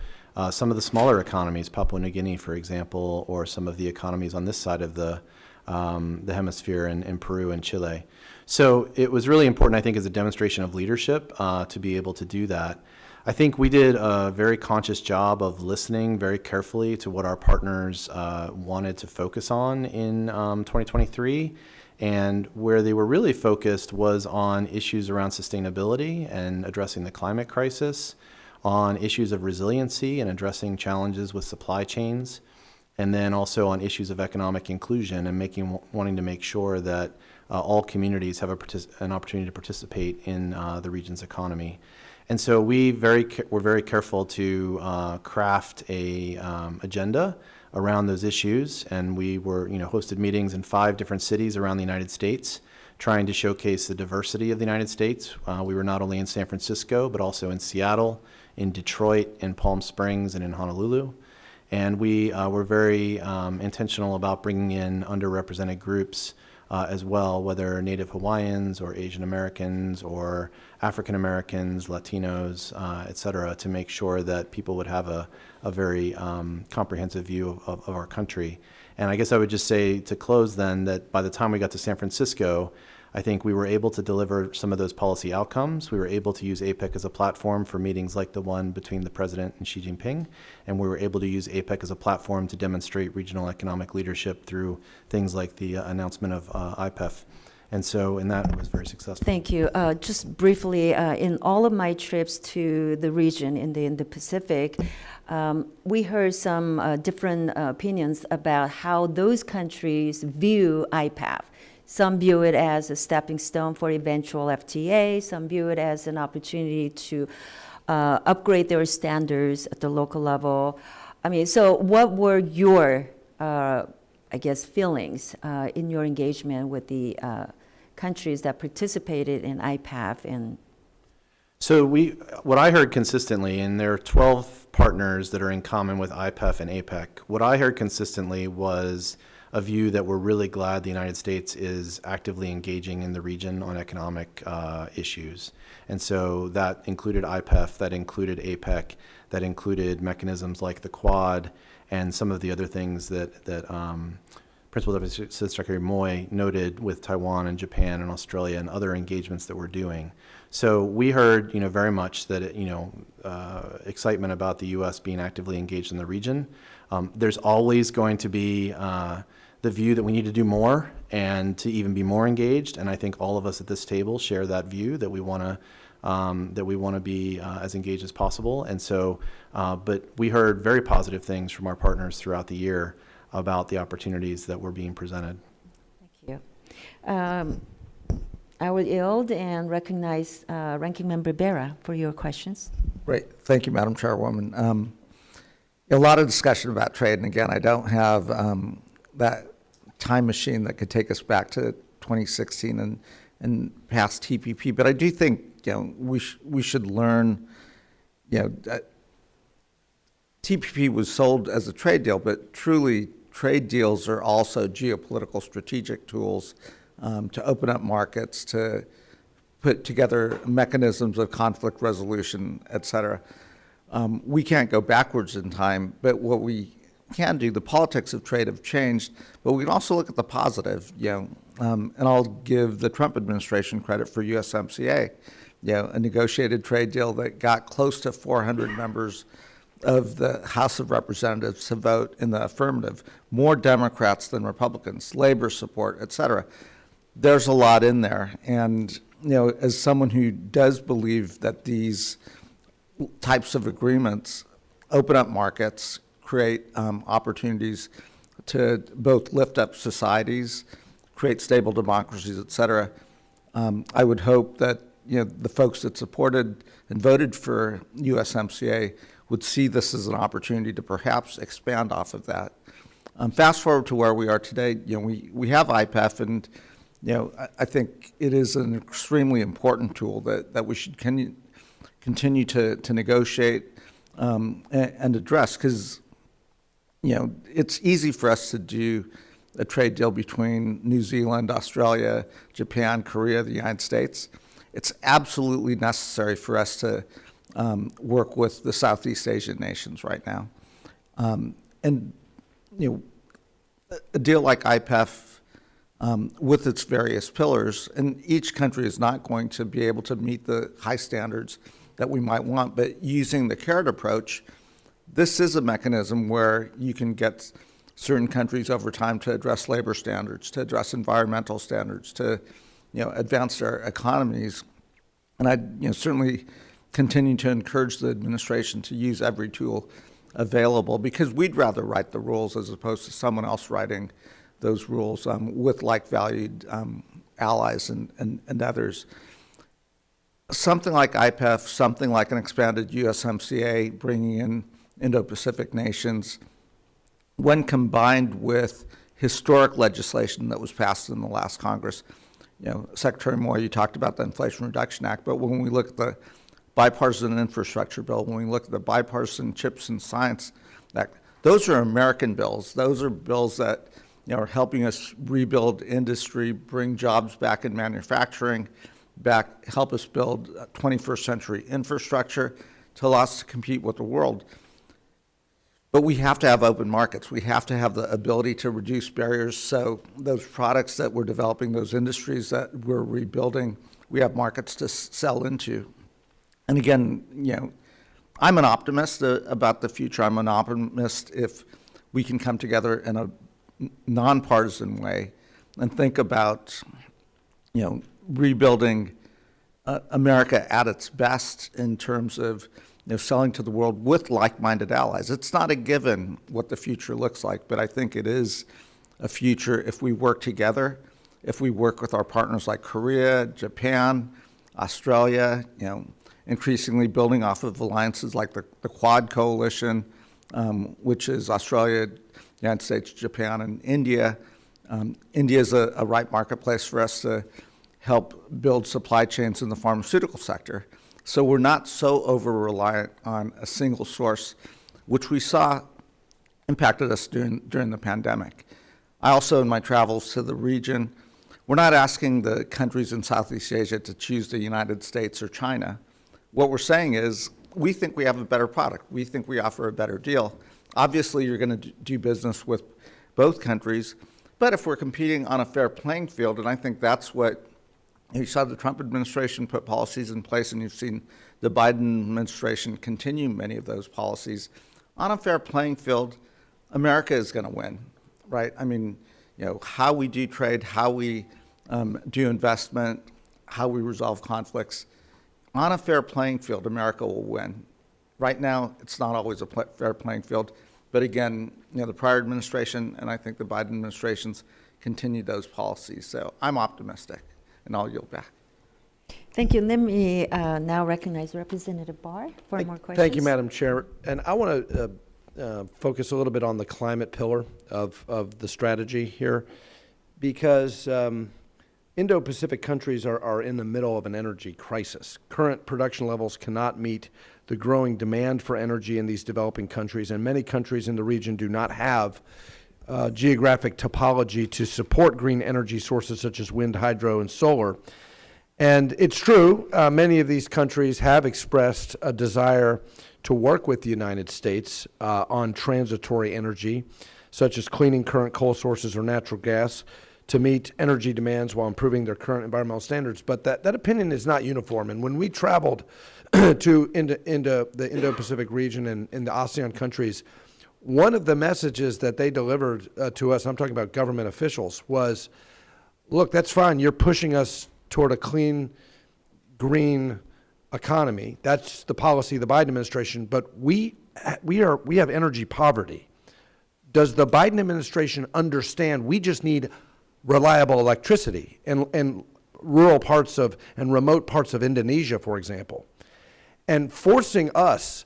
some of the smaller economies, Papua New Guinea, for example, or some of the economies on this side of the hemisphere in Peru and Chile. So it was really important, I think, as a demonstration of leadership to be able to do that. I think we did a very conscious job of listening very carefully to what our partners wanted to focus on in 2023. And where they were really focused was on issues around sustainability and addressing the climate crisis, on issues of resiliency and addressing challenges with supply chains, and then also on issues of economic inclusion and wanting to make sure that all communities have an opportunity to participate in the region's economy. And so we were very careful to craft a agenda around those issues, and we were hosted meetings in 5 different cities around the United States, trying to showcase the diversity of the United States. We were not only in San Francisco, but also in Seattle, in Detroit, in Palm Springs, and in Honolulu. And we were very intentional about bringing in underrepresented groups as well, whether Native Hawaiians or Asian Americans or African Americans, Latinos, et cetera, to make sure that people would have a very comprehensive view of our country. And I guess I would just say to close then that by the time we got to San Francisco, I think we were able to deliver some of those policy outcomes. We were able to use APEC as a platform for meetings like the one between the president and Xi Jinping. And we were able to use APEC as a platform to demonstrate regional economic leadership through things like the announcement of IPEF. And so in that, it was very successful. Thank you. Just briefly, in all of my trips to the region in the Pacific, we heard some different opinions about how those countries view IPAF. Some view it as a stepping stone for eventual FTA. Some view it as an opportunity to upgrade their standards at the local level. I mean, so what were your, feelings in your engagement with the countries that participated in IPAF? And so what I heard consistently, and there are 12 partners that are in common with IPEF and APEC, what I heard consistently was a view that we're really glad the United States is actively engaging in the region on economic issues. And so that included IPEF, that included APEC, that included mechanisms like the Quad, and some of the other things that Principal Deputy Secretary Moy noted with Taiwan and Japan and Australia and other engagements that we're doing. So we heard, very much that, excitement about the U.S. being actively engaged in the region. There's always going to be the view that we need to do more and to even be more engaged. And I think all of us at this table share that view that we want to be as engaged as possible. And so, but we heard very positive things from our partners throughout the year about the opportunities that were being presented. thank you. I will yield and recognize Ranking Member Bera for your questions. Great. Thank you, Madam Chairwoman. A lot of discussion about trade, and again, I don't have that time machine that could take us back to 2016 and past TPP, but I do think we should learn. TPP was sold as a trade deal, but truly trade deals are also geopolitical strategic tools to open up markets, to put together mechanisms of conflict resolution, et cetera. We can't go backwards in time, but what we can do, the politics of trade have changed, but we can also look at the positive, and I'll give the Trump administration credit for USMCA, a negotiated trade deal that got close to 400 members of the House of Representatives to vote in the affirmative, more Democrats than Republicans, labor support, et cetera. There's a lot in there, and as someone who does believe that these types of agreements open up markets, create opportunities to both lift up societies, create stable democracies, et cetera. I would hope that the folks that supported and voted for USMCA would see this as an opportunity to perhaps expand off of that. Fast forward to where we are today, we have IPEF, and I think it is an extremely important tool that we should continue to negotiate and address, because it's easy for us to do a trade deal between New Zealand, Australia, Japan, Korea, the United States. It's absolutely necessary for us to work with the Southeast Asian nations right now. And a deal like IPEF with its various pillars, and each country is not going to be able to meet the high standards that we might want, but using the carrot approach, this is a mechanism where you can get certain countries over time to address labor standards, to address environmental standards, to advance their economies. And I certainly continue to encourage the administration to use every tool available, because we'd rather write the rules as opposed to someone else writing those rules with like-valued allies and others. Something like IPEF, something like an expanded USMCA, bringing in Indo-Pacific nations, when combined with historic legislation that was passed in the last Congress, Secretary Moore, you talked about the Inflation Reduction Act, but when we look at the bipartisan infrastructure bill, when we look at the bipartisan Chips and Science Act, those are American bills. Those are bills that are helping us rebuild industry, bring jobs back in manufacturing, help us build 21st century infrastructure to allow us to compete with the world. But we have to have open markets. We have to have the ability to reduce barriers, so those products that we're developing, those industries that we're rebuilding, we have markets to sell into. And again, I'm an optimist about the future. I'm an optimist if we can come together in a nonpartisan way and think about, rebuilding America at its best in terms of selling to the world with like-minded allies. It's not a given what the future looks like, but I think it is a future if we work together, if we work with our partners like Korea, Japan, Australia, increasingly building off of alliances like the Quad Coalition, which is Australia, United States, Japan, and India. India is a right marketplace for us to help build supply chains in the pharmaceutical sector. So we're not so over-reliant on a single source, which we saw impacted us during the pandemic. I also, in my travels to the region, we're not asking the countries in Southeast Asia to choose the United States or China. What we're saying is, we think we have a better product. We think we offer a better deal. Obviously, you're going to do business with both countries, but if we're competing on a fair playing field, and I think that's what you saw the Trump administration put policies in place, and you've seen the Biden administration continue many of those policies. On a fair playing field, America is going to win, right? I mean, how we do trade, how we do investment, how we resolve conflicts. On a fair playing field, America will win. Right now, it's not always a fair playing field, but again, the prior administration and I think the Biden administrations continue those policies. So I'm optimistic. And I'll yield back. Thank you. Let me now recognize Representative Barr for more questions. Thank you, Madam Chair. And I want to focus a little bit on the climate pillar of the strategy here, because Indo-Pacific countries are in the middle of an energy crisis. Current production levels cannot meet the growing demand for energy in these developing countries, and many countries in the region do not have geographic topology to support green energy sources such as wind, hydro, and solar. And it's true, many of these countries have expressed a desire to work with the United States on transitory energy, such as cleaning current coal sources or natural gas, to meet energy demands while improving their current environmental standards. But that opinion is not uniform. And when we traveled into the Indo-Pacific region and in the ASEAN countries, one of the messages that they delivered to us, I'm talking about government officials, was, look, that's fine. You're pushing us toward a clean, green economy. That's the policy of the Biden administration. But we have energy poverty. Does the Biden administration understand we just need reliable electricity in rural parts of and remote parts of Indonesia, for example, and forcing us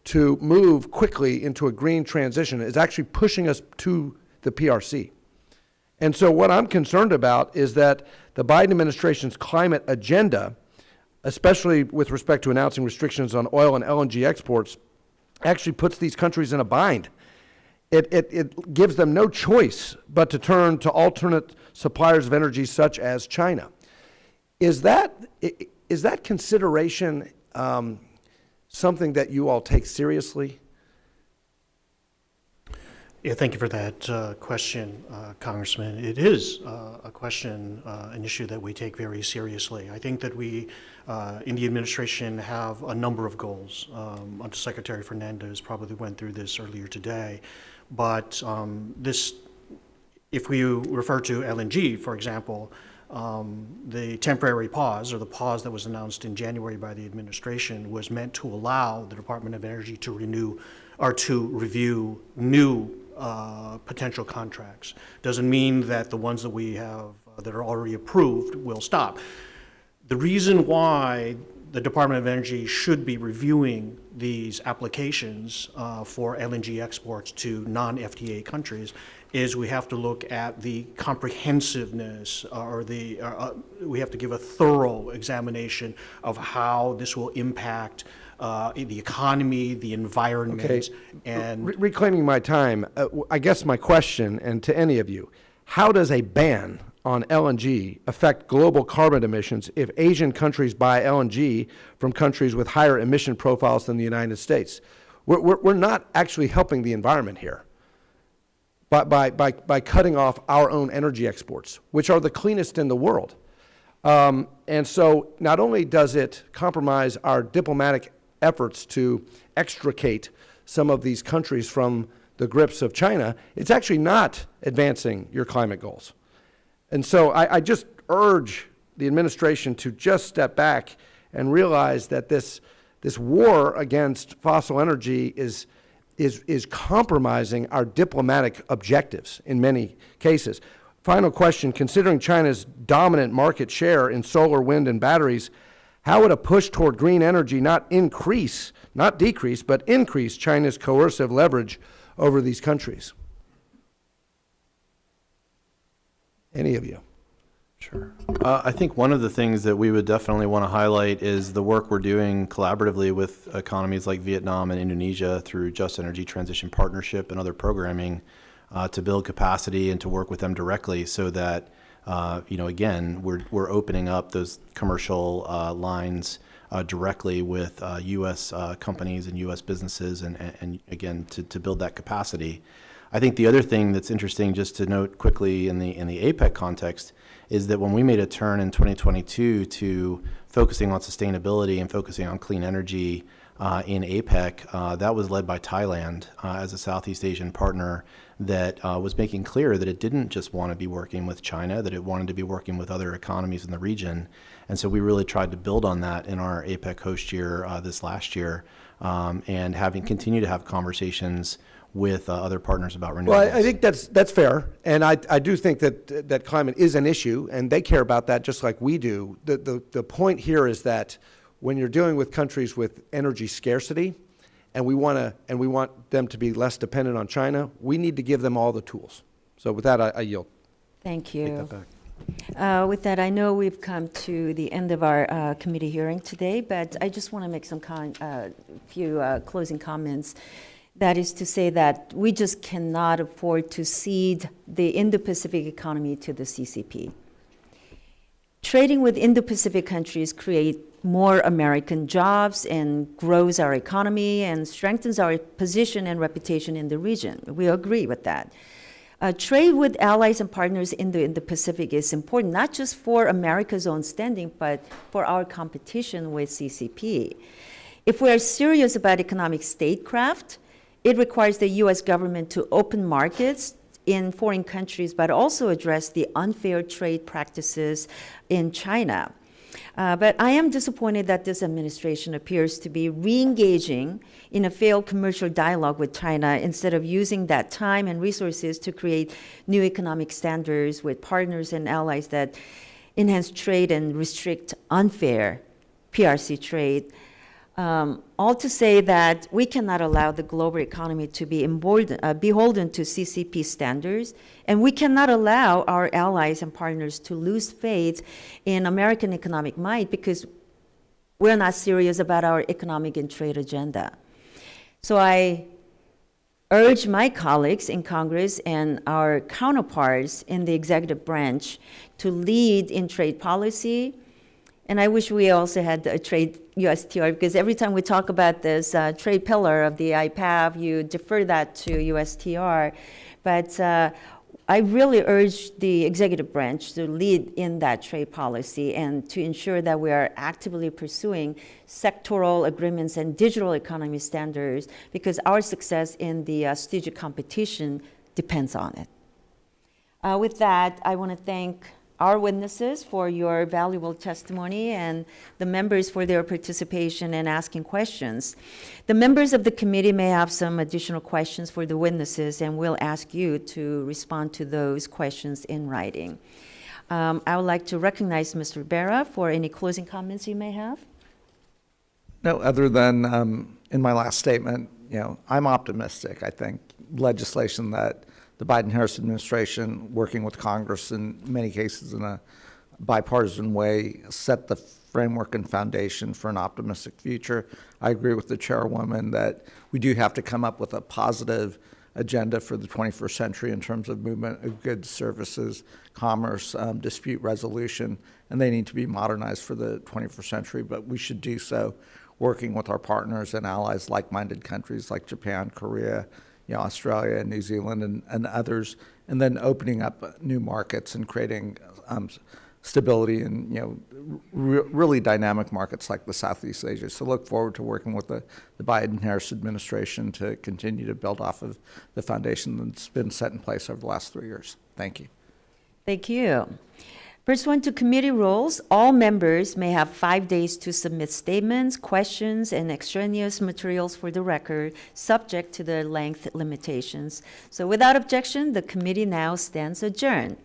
to move quickly into a green transition is actually pushing us to the PRC. And so what I'm concerned about is that the Biden administration's climate agenda, especially with respect to announcing restrictions on oil and LNG exports, actually puts these countries in a bind. It gives them no choice but to turn to alternate suppliers of energy such as China. Is that consideration something that you all take seriously? Yeah, thank you for that question, Congressman. It is a question, an issue that we take very seriously. I think that we, in the administration, have a number of goals. Undersecretary Fernandez probably went through this earlier today, but if we refer to LNG, for example, the temporary pause, or the pause that was announced in January by the administration, was meant to allow the Department of Energy to renew or to review new potential contracts. Doesn't mean that the ones that we have that are already approved will stop. The reason why the Department of Energy should be reviewing these applications for LNG exports to non-FTA countries is we have to look at the comprehensiveness, we have to give a thorough examination of how this will impact the economy, the environment, Okay. and Reclaiming my time, I guess my question, and to any of you, how does a ban on LNG affect global carbon emissions if Asian countries buy LNG from countries with higher emission profiles than the United States? We're not actually helping the environment here by cutting off our own energy exports, which are the cleanest in the world. And so not only does it compromise our diplomatic efforts to extricate some of these countries from the grips of China, it's actually not advancing your climate goals. And so I just urge the administration to just step back and realize that this war against fossil energy is compromising our diplomatic objectives in many cases. Final question, considering China's dominant market share in solar, wind, and batteries, how would a push toward green energy not decrease, but increase China's coercive leverage over these countries? Any of you? Sure. I think one of the things that we would definitely want to highlight is the work we're doing collaboratively with economies like Vietnam and Indonesia through Just Energy Transition Partnership and other programming to build capacity and to work with them directly so that, again, we're opening up those commercial lines directly with U.S. companies and U.S. businesses and again, to build that capacity. I think the other thing that's interesting just to note quickly in the APEC context is that when we made a turn in 2022 to focusing on sustainability and focusing on clean energy in APEC, that was led by Thailand as a Southeast Asian partner that was making clear that it didn't just want to be working with China, that it wanted to be working with other economies in the region. And so we really tried to build on that in our APEC host year this last year and continue to have conversations with other partners about renewables. Well, I think that's fair, and I do think that climate is an issue, and they care about that just like we do. The point here is that when you're dealing with countries with energy scarcity, and we want them to be less dependent on China, we need to give them all the tools. So with that, I yield. Thank Take you. that back. With that, I know we've come to the end of our committee hearing today, but I just want to make some few closing comments. That is to say that we just cannot afford to cede the Indo-Pacific economy to the CCP. Trading with Indo-Pacific countries creates more American jobs and grows our economy and strengthens our position and reputation in the region. We agree with that. Trade with allies and partners in the Indo-Pacific is important, not just for America's own standing, but for our competition with CCP. If we are serious about economic statecraft, it requires the U.S. government to open markets in foreign countries, but also address the unfair trade practices in China. But I am disappointed that this administration appears to be re-engaging in a failed commercial dialogue with China instead of using that time and resources to create new economic standards with partners and allies that enhance trade and restrict unfair PRC trade. All to say that we cannot allow the global economy to be beholden to CCP standards, and we cannot allow our allies and partners to lose faith in American economic might because we're not serious about our economic and trade agenda. So I urge my colleagues in Congress and our counterparts in the executive branch to lead in trade policy. And I wish we also had a trade USTR, because every time we talk about this trade pillar of the IPAV, you defer that to USTR. But I really urge the executive branch to lead in that trade policy and to ensure that we are actively pursuing sectoral agreements and digital economy standards, because our success in the strategic competition depends on it. With that, I want to thank our witnesses for your valuable testimony and the members for their participation and asking questions. The members of the committee may have some additional questions for the witnesses, and we'll ask you to respond to those questions in writing. I would like to recognize Mr. Berra for any closing comments you may have. No, other than in my last statement, I'm optimistic. I think legislation that the Biden-Harris administration, working with Congress in many cases in a bipartisan way, set the framework and foundation for an optimistic future. I agree with the chairwoman that we do have to come up with a positive agenda for the 21st century in terms of movement of goods, services, commerce, dispute resolution, and they need to be modernized for the 21st century, but we should do so working with our partners and allies, like-minded countries like Japan, Korea, Australia, New Zealand, and others, and then opening up new markets and creating stability in really dynamic markets like the Southeast Asia. So look forward to working with the Biden-Harris administration to continue to build off of the foundation that's been set in place over the last 3 years. Thank you. Thank you. Pursuant to committee rules, all members may have 5 days to submit statements, questions, and extraneous materials for the record, subject to the length limitations. So without objection, the committee now stands adjourned.